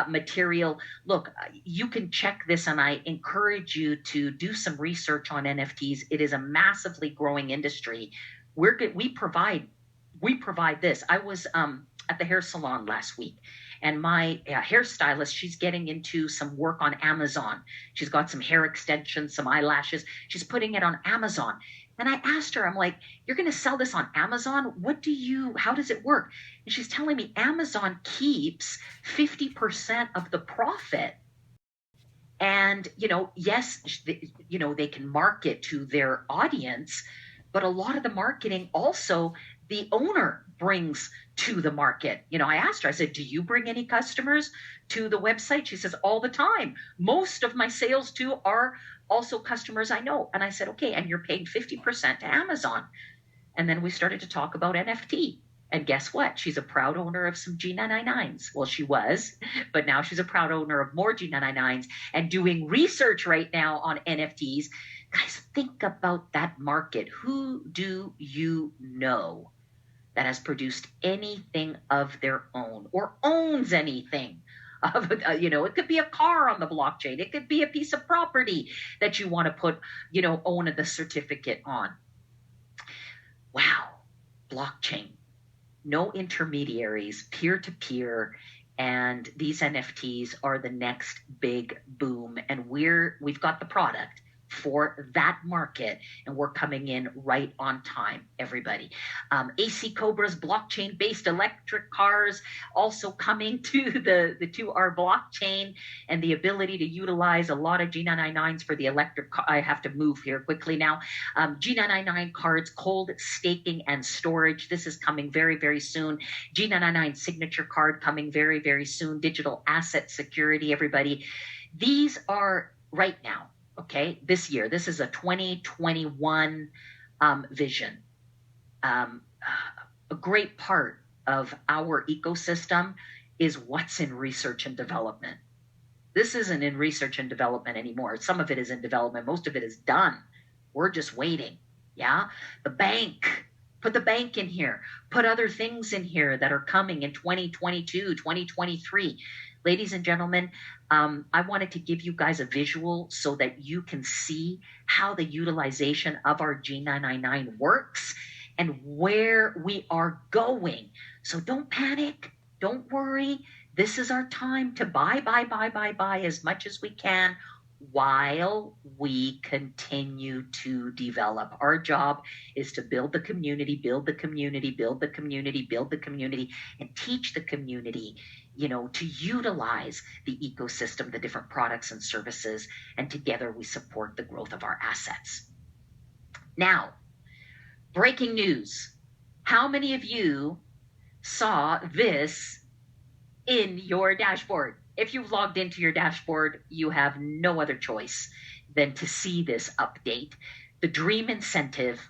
material. Look, you can check this, and I encourage you to do some research on NFTs. It is a massively growing industry. We provide this. I was at the hair salon last week, and my hairstylist, she's getting into some work on Amazon. She's got some hair extensions, some eyelashes. She's putting it on Amazon. And I asked her, I'm like, you're going to sell this on Amazon? How does it work? And she's telling me Amazon keeps 50% of the profit. And, yes, they can market to their audience, but a lot of the marketing also the owner brings to the market. I asked her, I said, do you bring any customers to the website? She says, all the time. Most of my sales too are also customers I know. And I said, okay, and you're paying 50% to Amazon. And then we started to talk about NFT. And guess what? She's a proud owner of some G999s. Well, she was, but now she's a proud owner of more G999s and doing research right now on NFTs. Guys, think about that market. Who do you know that has produced anything of their own or owns anything? It could be a car on the blockchain. It could be a piece of property that you want to put, own the certificate on. Wow, blockchain. No intermediaries, peer-to-peer, and these NFTs are the next big boom. And we've got the product for that market, and we're coming in right on time, everybody. AC Cobra's blockchain-based electric cars also coming to our blockchain, and the ability to utilize a lot of G999s for the electric car. I have to move here quickly now. G999 cards, cold staking and storage. This is coming very, very soon. G999 signature card coming very, very soon. Digital asset security, everybody. These are right now. Okay, this year, this is a 2021 vision. A great part of our ecosystem is what's in research and development. This isn't in research and development anymore. Some of it is in development. Most of it is done. We're just waiting. Yeah, the bank. Put the bank in here. Put other things in here that are coming in 2022, 2023. Ladies and gentlemen, I wanted to give you guys a visual so that you can see how the utilization of our G999 works and where we are going. So don't panic. Don't worry. This is our time to buy as much as we can while we continue to develop. Our job is to build the community, and teach the community to utilize the ecosystem, the different products and services, and together we support the growth of our assets. Now, breaking news. How many of you saw this in your dashboard? If you've logged into your dashboard, you have no other choice than to see this update. The Dream Incentive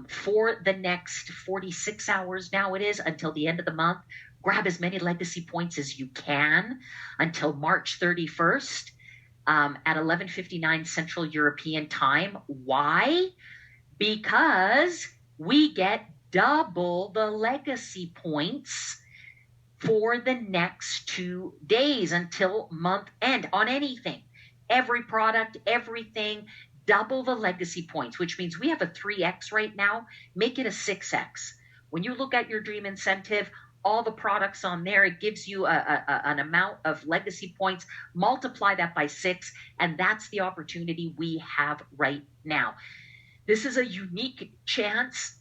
for the next 46 hours now it is until the end of the month. Grab as many legacy points as you can until March 31st at 11:59 Central European Time. Why? Because we get double the legacy points for the next 2 days until month end on anything. Every product, everything, double the legacy points, which means we have a 3x right now. Make it a 6x. When you look at your Dream Incentive, all the products on there, it gives you an amount of legacy points. Multiply that by 6, and that's the opportunity we have right now. This is a unique chance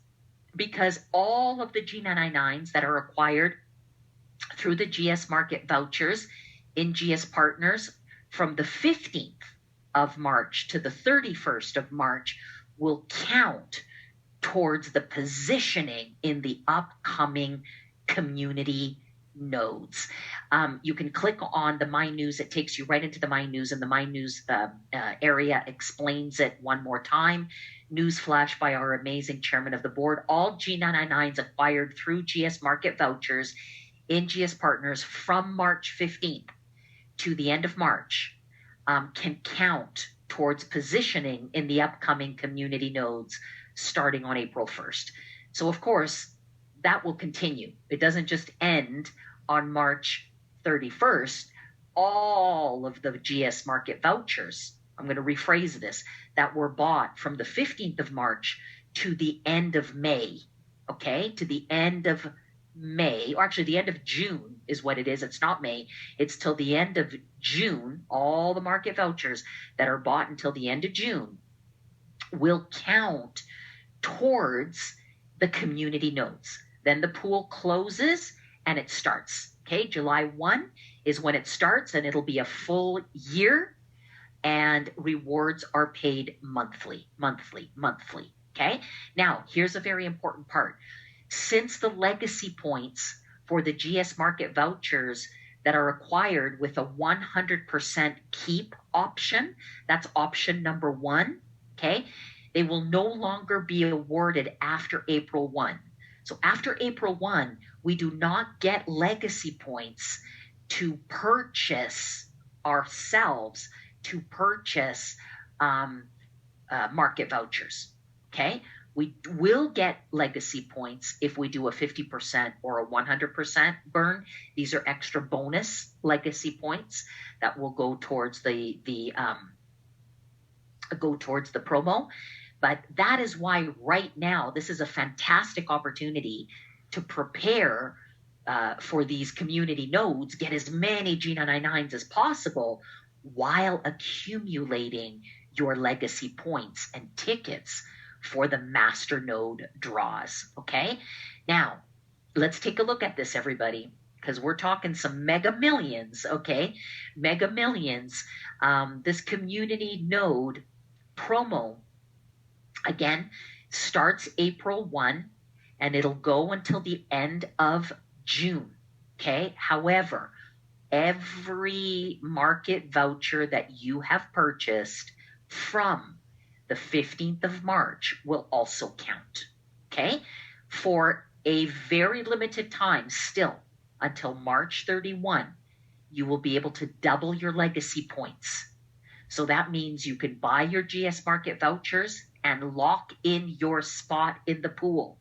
because all of the G999s that are acquired through the GS Market vouchers in GS Partners from the 15th of March to the 31st of March will count towards the positioning in the upcoming community nodes. You can click on the My News. It takes you right into the My News, and the My News area explains it one more time. News flash by our amazing chairman of the board. All G999s acquired through GS Market Vouchers in GS Partners from March 15th to the end of March can count towards positioning in the upcoming community nodes starting on April 1st. So, of course, that will continue. It doesn't just end on March 31st. All of the GS Market Vouchers, I'm going to rephrase this, that were bought from the 15th of March to the end of May, okay, to the end of May, or actually the end of June is what it is. It's not May. It's till the end of June. All the market vouchers that are bought until the end of June will count towards the community nodes. Then the pool closes and it starts. Okay, July 1 is when it starts, and it'll be a full year, and rewards are paid monthly. Okay, now here's a very important part. Since the legacy points for the GS Market Vouchers that are acquired with a 100% keep option, that's option number 1, okay, they will no longer be awarded after April 1. So after April 1, we do not get legacy points to purchase ourselves, to purchase market vouchers, okay? We will get legacy points if we do a 50% or a 100% burn. These are extra bonus legacy points that will go towards the promo. But that is why right now this is a fantastic opportunity to prepare for these community nodes, get as many G999s as possible while accumulating your legacy points and tickets for the master node draws. Okay, now let's take a look at this, everybody, because we're talking some mega millions. Okay, mega millions. This community node promo again starts April 1 and it'll go until the end of June. Okay, however, every market voucher that you have purchased from the 15th of March will also count, okay? For a very limited time still, until March 31, you will be able to double your legacy points. So that means you can buy your GS Market Vouchers and lock in your spot in the pool.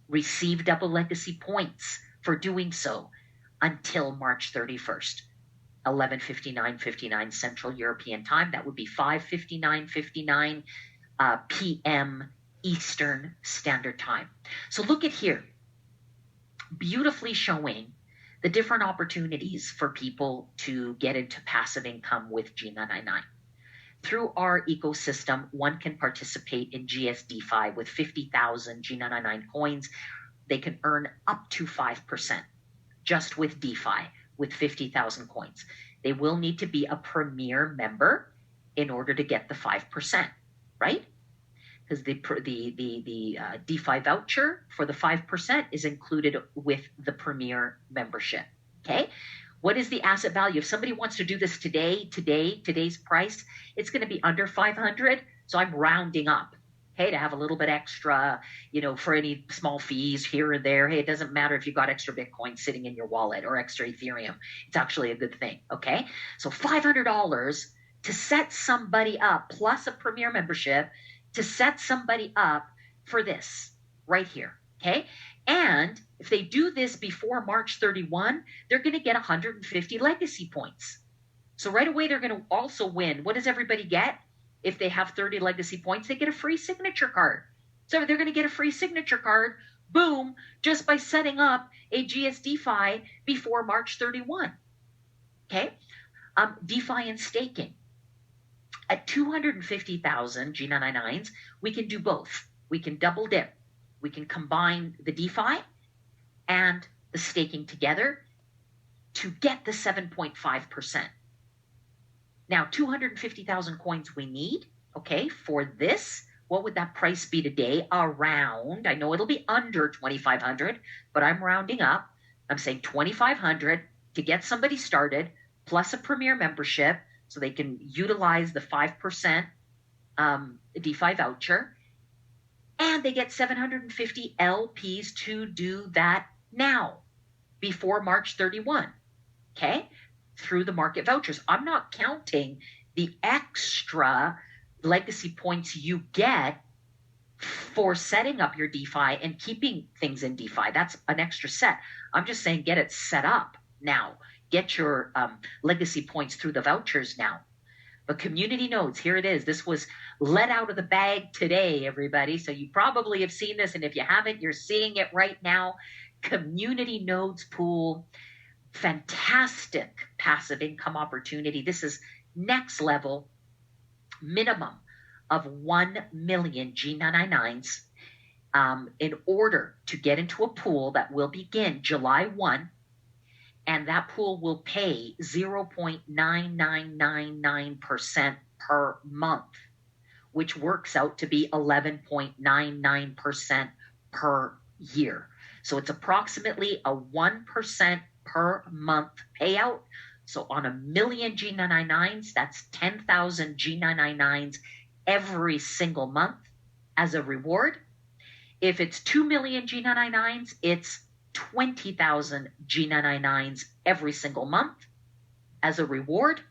Receive double legacy points for doing so until March 31st. 11:59:59 Central European Time. That would be 5:59:59 p.m. Eastern Standard Time. So look at here, beautifully showing the different opportunities for people to get into passive income with G999. Through our ecosystem, one can participate in GS DeFi with 50,000 G999 coins. They can earn up to 5% just with DeFi with 50,000 coins. They will need to be a premier member in order to get the 5%, right? Because the DeFi voucher for the 5% is included with the premier membership. Okay, what is the asset value? If somebody wants to do this today's price, it's going to be under 500. So I'm rounding up, hey, to have a little bit extra, for any small fees here or there. Hey, it doesn't matter if you got extra Bitcoin sitting in your wallet or extra Ethereum. It's actually a good thing, okay? So $500 to set somebody up, plus a premier membership, to set somebody up for this right here, okay? And if they do this before March 31, they're going to get 150 legacy points. So right away, they're going to also win. What does everybody get? If they have 30 legacy points, they get a free signature card. So they're going to get a free signature card, boom, just by setting up a GS DeFi before March 31. Okay? DeFi and staking. At 250,000 G999s, we can do both. We can double dip. We can combine the DeFi and the staking together to get the 7.5%. Now, 250,000 coins we need, okay, for this what would that price be today? Around, I know it'll be under 2,500, but I'm rounding up. I'm saying 2,500 to get somebody started, plus a premier membership so they can utilize the 5% DeFi voucher. And they get 750 LPs to do that now, before March 31, okay? Through the market vouchers. I'm not counting the extra legacy points you get for setting up your DeFi and keeping things in DeFi. That's an extra set. I'm just saying get it set up now. Get your legacy points through the vouchers now. But community nodes, here it is. This was let out of the bag today, everybody. So you probably have seen this, and if you haven't, you're seeing it right now. Community nodes pool, fantastic passive income opportunity. This is next level, minimum of 1 million G999s in order to get into a pool that will begin July 1. And that pool will pay 0.9999% per month, which works out to be 11.99% per year. So it's approximately a 1% per month payout. So on 1 million G999s, that's 10,000 G999s every single month as a reward. If it's 2 million G999s, it's 20,000 G999s every single month as a reward.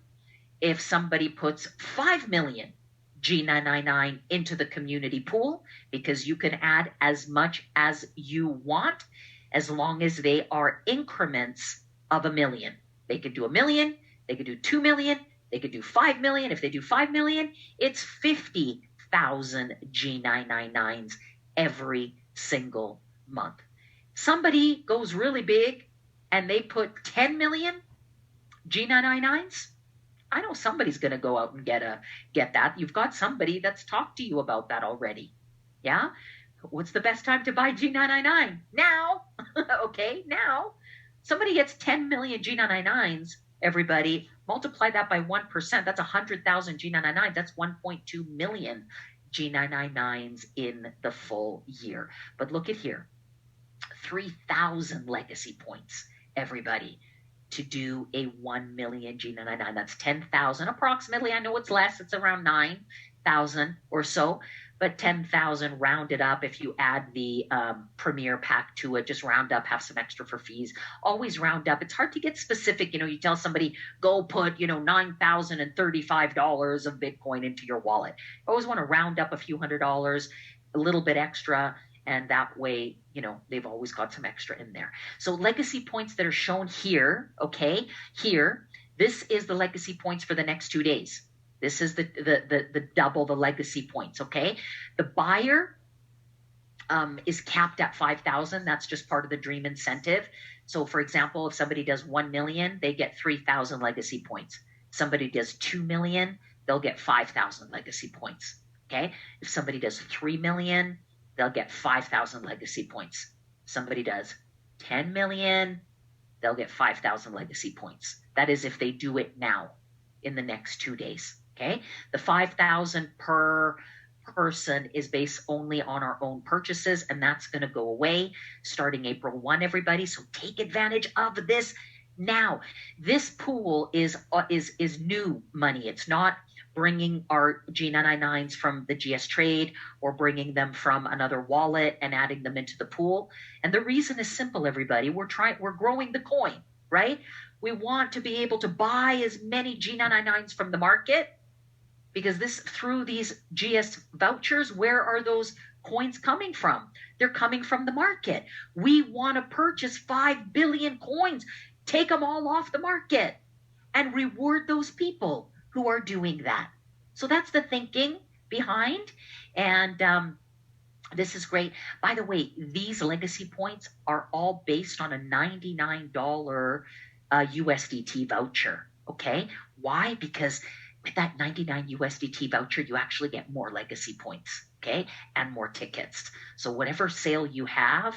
If somebody puts 5 million G999 into the community pool, because you can add as much as you want, as long as they are increments of 1 million. They could do 1 million, they could do 2 million, they could do 5 million. If they do 5 million, it's 50,000 G999s every single month. Somebody goes really big and they put 10 million G999s. I know somebody's going to go out and get that. You've got somebody that's talked to you about that already. Yeah? What's the best time to buy G999? Now. Okay, now. Somebody gets 10 million G999s, everybody. Multiply that by 1%. That's 100,000 G999s. That's 1.2 million G999s in the full year. But look at here. 3,000 legacy points, everybody, to do a 1 million G999. That's 10,000 approximately. I know it's less. It's around 9,000 or so, but 10,000 rounded up. If you add the premier pack to it, just round up, have some extra for fees. Always round up. It's hard to get specific. You tell somebody, go put, $9,035 of Bitcoin into your wallet. You always want to round up a few $100s, a little bit extra. And that way, they've always got some extra in there. So legacy points that are shown here, okay, here, this is the legacy points for the next 2 days. This is the double the legacy points, okay? The buyer is capped at 5,000. That's just part of the dream incentive. So for example, if somebody does 1 million, they get 3,000 legacy points. Somebody does 2 million, they'll get 5,000 legacy points, okay? If somebody does 3 million, they'll get 5,000 legacy points. Somebody does 10 million, they'll get 5,000 legacy points. That is if they do it now in the next 2 days, okay? The 5,000 per person is based only on our own purchases, and that's going to go away starting April 1, everybody. So take advantage of this now. This pool is new money. It's not bringing our G999s from the GS Trade or bringing them from another wallet and adding them into the pool. And the reason is simple, everybody. We're growing the coin, right? We want to be able to buy as many G999s from the market, because through these GS vouchers, where are those coins coming from? They're coming from the market. We want to purchase 5 billion coins, take them all off the market, and reward those people who are doing that. So that's the thinking behind. And this is great. By the way, these legacy points are all based on a $99 USDT voucher. Okay. Why? Because with that 99 USDT voucher, you actually get more legacy points. Okay. And more tickets. So whatever sale you have,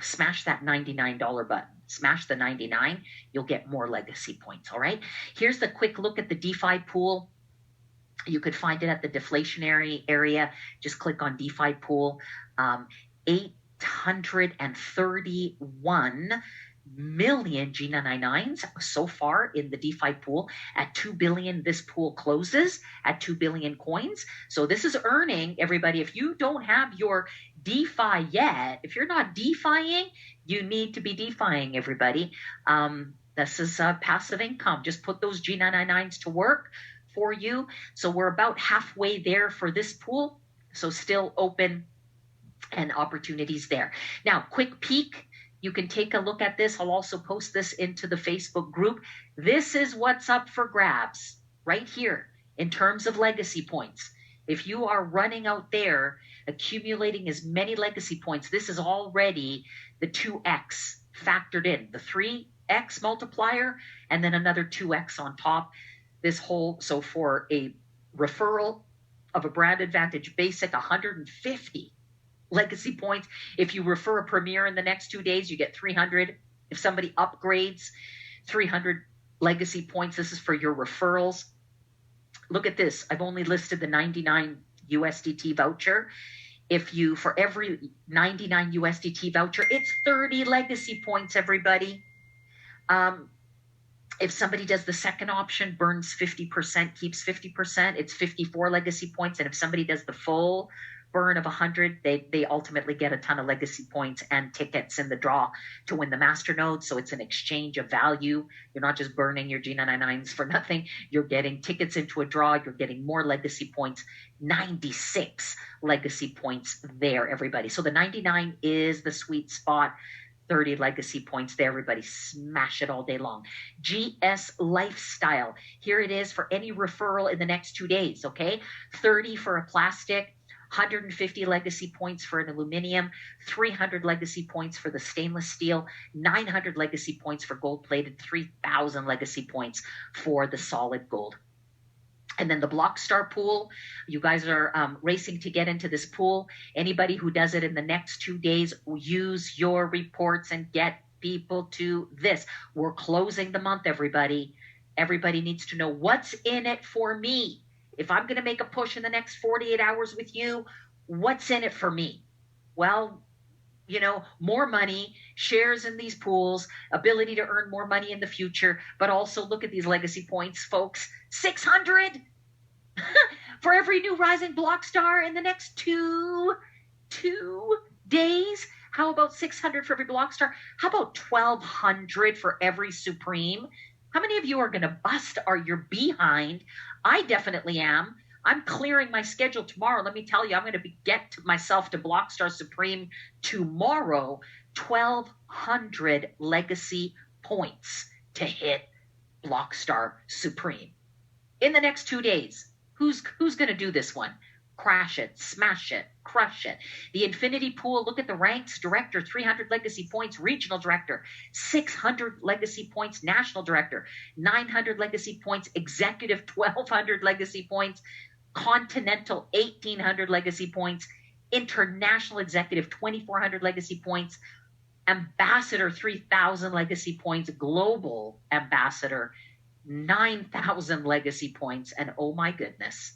smash that $99 button. Smash the 99, you'll get more legacy points, all right? Here's the quick look at the DeFi pool. You could find it at the deflationary area. Just click on DeFi pool. 831 million G999s so far in the DeFi pool. At 2 billion, this pool closes at 2 billion coins. So this is earning, everybody. If you don't have your DeFi yet, if you're not DeFiing, you need to be DeFiing, everybody. This is passive income. Just put those G999s to work for you. So we're about halfway there for this pool. So still open and opportunities there. Now, quick peek. You can take a look at this. I'll also post this into the Facebook group. This is what's up for grabs right here in terms of legacy points. If you are running out there accumulating as many legacy points, this is already the 2x factored in, the 3x multiplier, and then another 2x on top. This whole, so for a referral of a Brand Advantage Basic, 150 legacy points. If you refer a Premier in the next 2 days, you get 300. If somebody upgrades, 300 legacy points. This is for your referrals. Look at this. I've only listed the 99 USDT voucher. If you, for every 99 USDT voucher, it's 30 legacy points, everybody. If somebody does the second option, burns 50%, keeps 50%, it's 54 legacy points. And if somebody does the full burn of 100, they ultimately get a ton of legacy points and tickets in the draw to win the master node. So it's an exchange of value. You're not just burning your G999s for nothing. You're getting tickets into a draw. You're getting more legacy points. 96 legacy points there, everybody. So the 99 is the sweet spot. 30 legacy points there, everybody. Smash it all day long. GS Lifestyle. Here it is for any referral in the next 2 days, okay? 30 for a plastic, 150 legacy points for an aluminum, 300 legacy points for the stainless steel, 900 legacy points for gold plated, 3,000 legacy points for the solid gold. And then the Blockstar pool, you guys are racing to get into this pool. Anybody who does it in the next 2 days, use your reports and get people to this. We're closing the month, everybody. Everybody needs to know what's in it for me. If I'm going to make a push in the next 48 hours with you, what's in it for me? Well, you know, more money, shares in these pools, ability to earn more money in the future, but also look at these legacy points, folks. 600 for every new rising Blockstar in the next two days. How about 600 for every Blockstar? How about 1,200 for every Supreme? How many of you are going to bust your behind? I definitely am. I'm clearing my schedule tomorrow. Let me tell you, I'm going to get myself to Blockstar Supreme tomorrow. 1,200 legacy points to hit Blockstar Supreme in the next 2 days. Who's going to do this one? Crash it, smash it, crush it. The Infinity Pool, look at the ranks. Director, 300 legacy points. Regional Director, 600 legacy points. National Director, 900 legacy points. Executive, 1,200 legacy points. Continental, 1,800 legacy points. International Executive, 2,400 legacy points. Ambassador, 3,000 legacy points. Global Ambassador, 9,000 legacy points. And oh my goodness,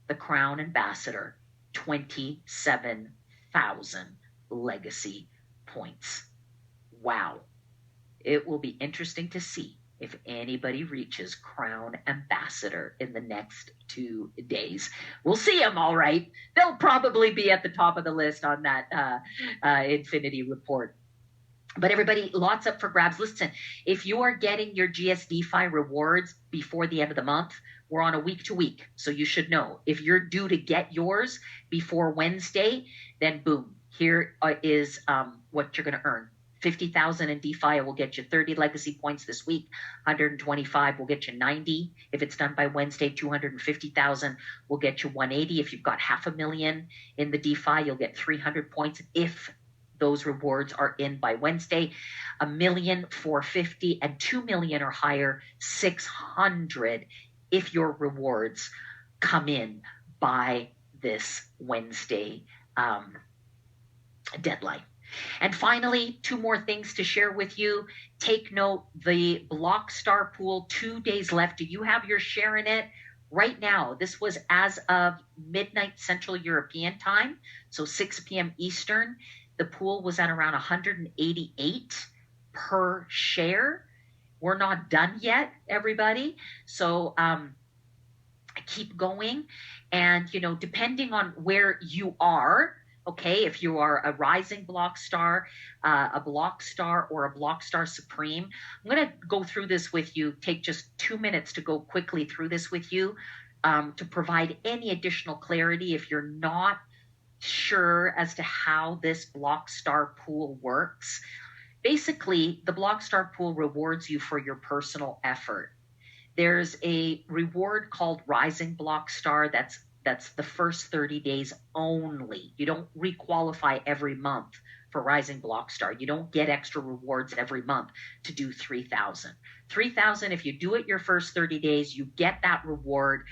the Crown Ambassador, 27,000 legacy points. Wow. It will be interesting to see if anybody reaches Crown Ambassador in the next 2 days. We'll see them, all right. They'll probably be at the top of the list on that Infinity report. But everybody, lots up for grabs. Listen, if you are getting your GSDFi rewards before the end of the month, we're on a week to week. So you should know if you're due to get yours before Wednesday, then boom, here is what you're going to earn. 50,000 in DeFi will get you 30 legacy points this week. 125 will get you 90. If it's done by Wednesday, 250,000 will get you 180. If you've got 500,000 in the DeFi, you'll get 300 points if those rewards are in by Wednesday. 1,000,000, 450, and 2 million or higher, 600 if your rewards come in by this Wednesday deadline. And finally, 2 more things to share with you. Take note, the Blockstar pool, 2 days left. Do you have your share in it? Right now, this was as of midnight Central European time, so 6 p.m. Eastern. The pool was at around 188 per share. We're not done yet, everybody. So keep going. And, depending on where you are, okay, if you are a rising block star, a block star, or a block star supreme, I'm going to go through this with you, take just 2 minutes to go quickly through this with you to provide any additional clarity if you're not sure as to how this block star pool works. Basically, the block star pool rewards you for your personal effort. There's a reward called Rising Block Star that's the first 30 days only. You don't requalify every month for Rising Block Star. You don't get extra rewards every month to do 3,000. 3,000, if you do it your first 30 days, you get that reward,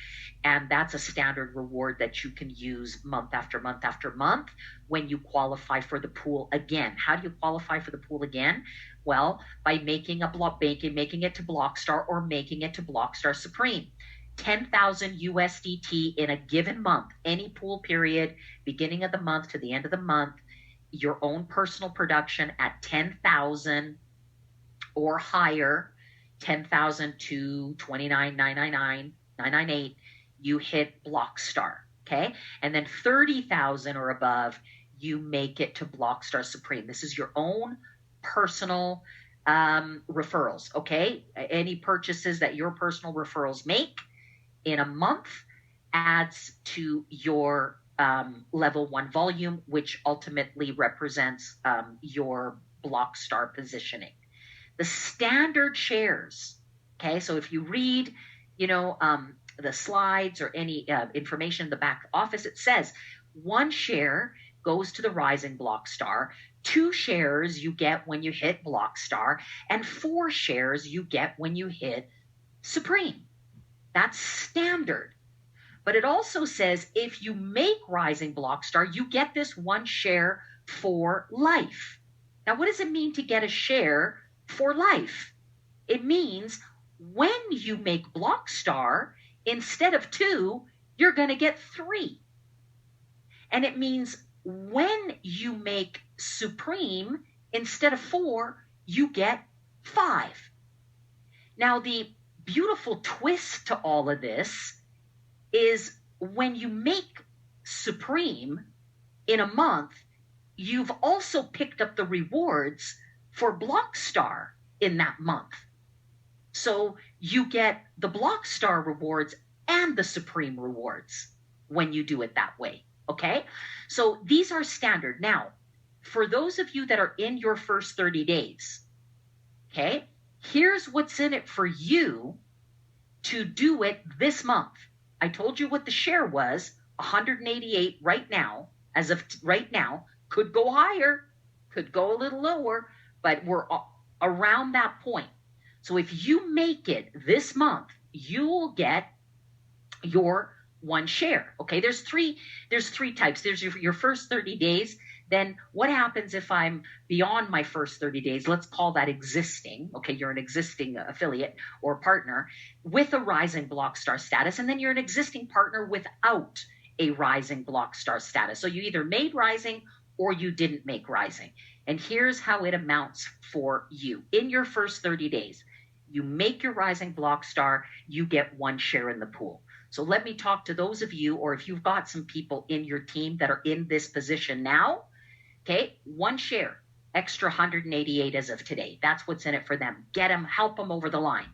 and that's a standard reward that you can use month after month after month when you qualify for the pool again. How do you qualify for the pool again? Well, by making it to Block Star or making it to Block Star Supreme. 10,000 USDT in a given month, any pool period, beginning of the month to the end of the month, your own personal production at 10,000 or higher, 10,000 to 29,999, 998, you hit Block Star, okay? And then 30,000 or above, you make it to Block Star Supreme. This is your own personal referrals, okay? Any purchases that your personal referrals make in a month adds to your level 1 volume, which ultimately represents your block star positioning. The standard shares, okay, so if you read, the slides or any information in the back office, it says 1 share goes to the Rising Block Star, 2 shares you get when you hit Block Star, and 4 shares you get when you hit Supreme. That's standard. But it also says if you make Rising Block Star, you get this 1 share for life. Now, what does it mean to get a share for life? It means when you make Block Star, instead of 2, you're going to get 3. And it means when you make Supreme, instead of 4, you get 5. Now, the beautiful twist to all of this is when you make Supreme in a month, you've also picked up the rewards for Block Star in that month. So you get the Block Star rewards and the Supreme rewards when you do it that way, okay? So these are standard. Now, for those of you that are in your first 30 days, okay, here's what's in it for you to do it this month. I told you what the share was, 188 right now, as of right now, could go higher, could go a little lower, but we're around that point. So if you make it this month, you will get your 1 share. Okay, there's three types. There's your first 30 days. Then what happens if I'm beyond my first 30 days? Let's call that existing. Okay, you're an existing affiliate or partner with a Rising Block Star status, and then you're an existing partner without a Rising Block Star status. So you either made Rising or you didn't make Rising. And here's how it amounts for you. In your first 30 days, you make your Rising Block Star, you get 1 share in the pool. So let me talk to those of you, or if you've got some people in your team that are in this position now, okay, 1 share, extra 188 as of today. That's what's in it for them. Get them, help them over the line.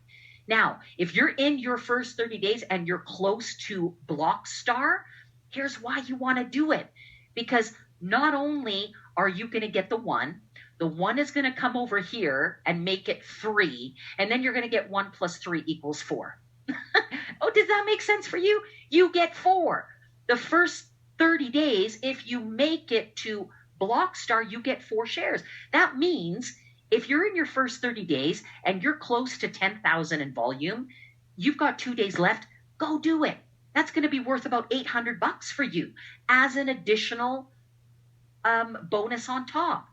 Now, if you're in your first 30 days and you're close to Block Star, here's why you want to do it. Because not only are you going to get the 1 is going to come over here and make it 3, and then you're going to get 1 plus 3 equals 4. Oh, does that make sense for you? You get 4. The first 30 days, if you make it to Block Star, you get 4 shares. That means if you're in your first 30 days and you're close to 10,000 in volume, you've got 2 days left, go do it. That's going to be worth about $800 for you as an additional bonus on top.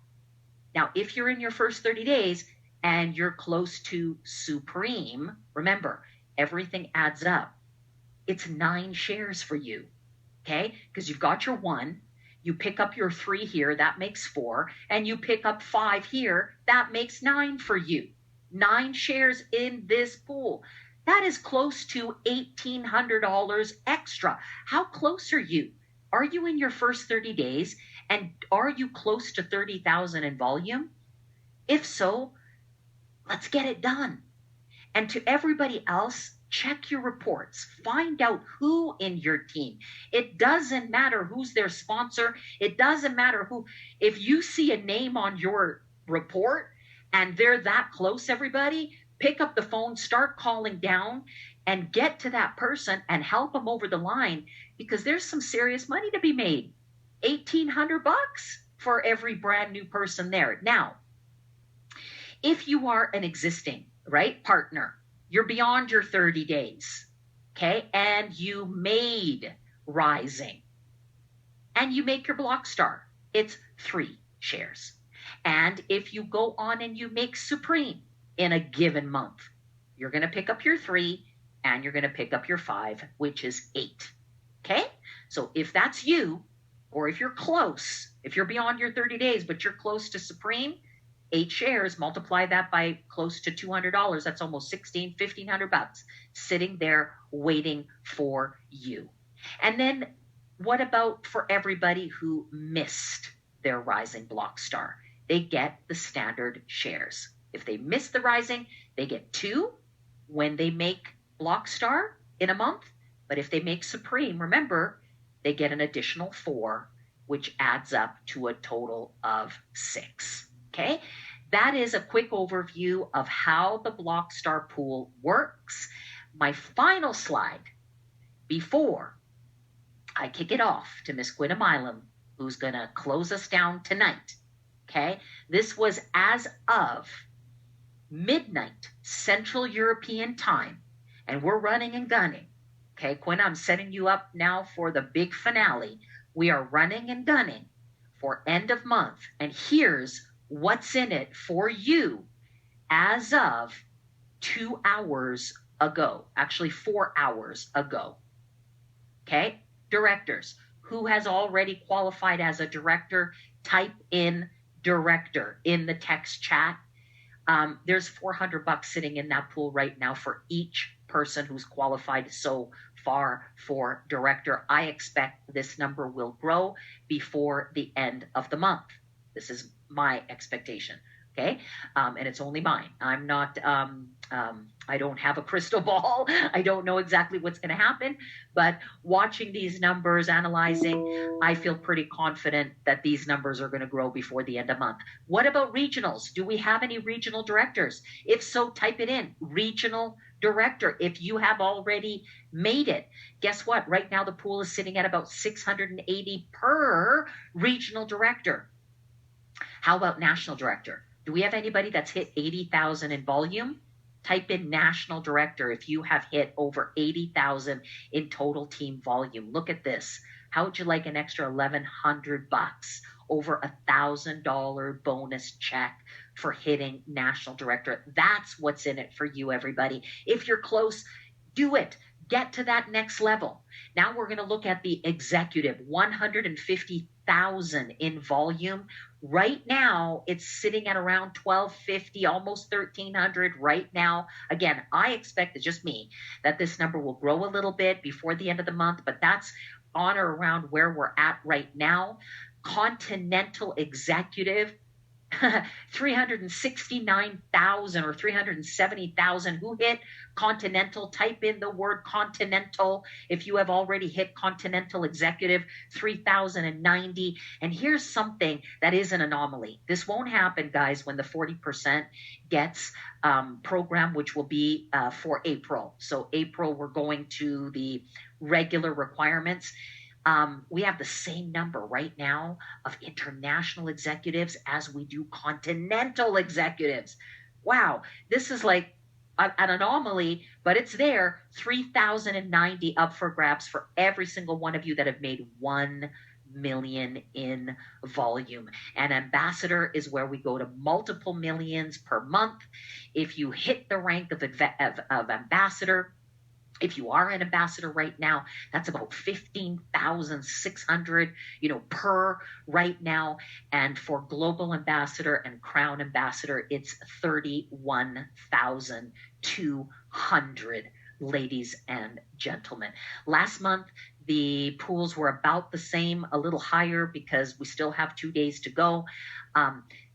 Now, if you're in your first 30 days and you're close to Supreme, remember, everything adds up. it's 9 shares for you. Okay? Because you've got your 1, you pick up your 3 here, that makes 4, and you pick up 5 here, that makes 9 for you. 9 shares in this pool. That is close to $1,800 extra. How close are you? Are you in your first 30 days? And are you close to 30,000 in volume? If so, let's get it done. And to everybody else, check your reports. Find out who in your team. It doesn't matter who's their sponsor. It doesn't matter who. If you see a name on your report and they're that close, everybody, pick up the phone, start calling down, and get to that person and help them over the line, because there's some serious money to be made. $1,800 for every brand new person there. Now, if you are an existing, right, partner, you're beyond your 30 days, okay, and you made Rising, and you make your block star, it's 3 shares. And if you go on and you make Supreme in a given month, you're going to pick up your 3 and you're going to pick up your 5, which is 8. Okay? So if that's you, or if you're close, if you're beyond your 30 days, but you're close to Supreme, 8 shares, multiply that by close to $200. That's almost $1,500 sitting there waiting for you. And then what about for everybody who missed their Rising block star? They get the standard shares. If they miss the Rising, they get 2 when they make block star in a month. But if they make Supreme, remember, they get an additional 4, which adds up to a total of 6. Okay, that is a quick overview of how the block star pool works. My final slide before I kick it off to Miss Gwynna Milam, who's going to close us down tonight. Okay, this was as of midnight Central European time, and we're running and gunning. Okay, Quinn, I'm setting you up now for the big finale. We are running and gunning for end of month, and here's what's in it for you as of 2 hours ago, actually 4 hours ago. Okay, directors, who has already qualified as a director, type in director in the text chat. There's $400 sitting in that pool right now for each person who's qualified so far for director. I expect this number will grow before the end of the month. This is my expectation. Okay. And it's only mine. I'm not, I don't have a crystal ball. I don't know exactly what's going to happen, but watching these numbers, analyzing, I feel pretty confident that these numbers are going to grow before the end of the month. What about regionals? Do we have any regional directors? If so, type it in, regional director. If you have already made it, guess what? Right now, the pool is sitting at about 680 per regional director. How about national director? Do we have anybody that's hit 80,000 in volume? Type in national director if you have hit over 80,000 in total team volume. Look at this. How would you like an extra $1,100, over $1,000 bonus check for hitting national director? That's what's in it for you, everybody. If you're close, do it. Get to that next level. Now we're going to look at the executive, 150,000 in volume. Right now, it's sitting at around 1,250, almost 1,300 right now. Again, I expect, it's just me, that this number will grow a little bit before the end of the month, but that's on or around where we're at right now. Continental executive, 369,000 or 370,000 who hit Continental. Type in the word Continental if you have already hit Continental executive, 3,090. And here's something that is an anomaly. This won't happen, guys, when the 40% gets programmed, which will be for April. So April, we're going to the regular requirements. We have the same number right now of international executives as we do continental executives. Wow, this is like an anomaly, but it's there. 3,090 up for grabs for every single one of you that have made 1 million in volume. And ambassador is where we go to multiple millions per month. If you hit the rank of ambassador, If you are an ambassador right now, that's about 15,600, per right now. And for global ambassador and crown ambassador, it's 31,200, ladies and gentlemen. Last month, the pools were about the same, a little higher because we still have 2 days to go.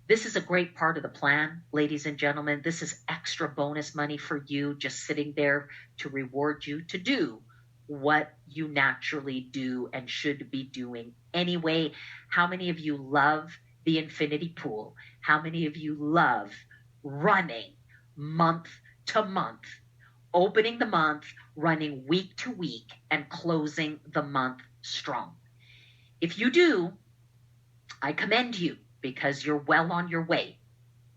This is a great part of the plan, ladies and gentlemen. This is extra bonus money for you, just sitting there to reward you to do what you naturally do and should be doing anyway. How many of you love the infinity pool? How many of you love running month to month, opening the month, running week to week, and closing the month strong? If you do, I commend you, because you're well on your way.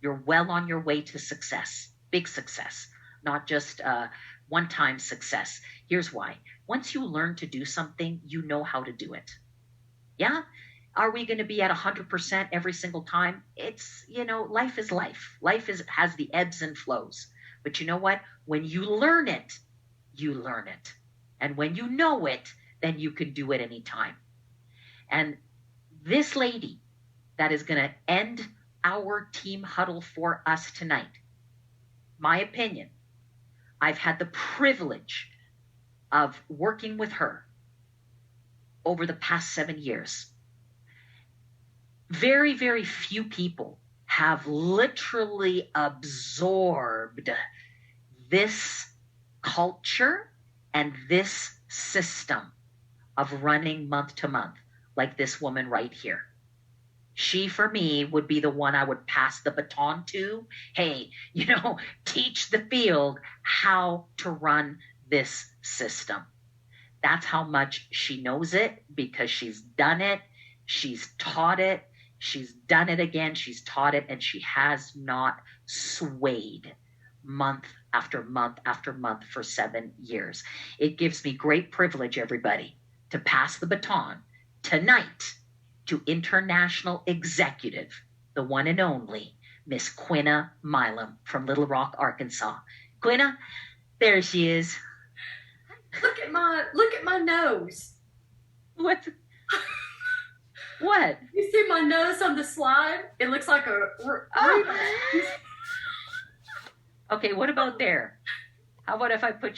You're well on your way to success, big success, not just one-time success. Here's why. Once you learn to do something, you know how to do it. Yeah? Are we going to be at 100% every single time? It's, life is life. Life has the ebbs and flows. But you know what? When you learn it, you learn it. And when you know it, then you can do it anytime. And this lady that is going to end our team huddle for us tonight, my opinion, I've had the privilege of working with her over the past 7 years. Very, very few people have literally absorbed this culture and this system of running month to month like this woman right here. She, for me, would be the one I would pass the baton to. Hey, teach the field how to run this system. That's how much she knows it, because she's done it. She's taught it. She's done it again. She's taught it, and she has not swayed month after month after month for 7 years. It gives me great privilege, everybody, to pass the baton tonight to international executive, the one and only Miss Quinna Milam from Little Rock, Arkansas. Quinna, there she is. Look at my nose. What? What? You see my nose on the slide? It looks like a. Okay, what about there? How about if I put your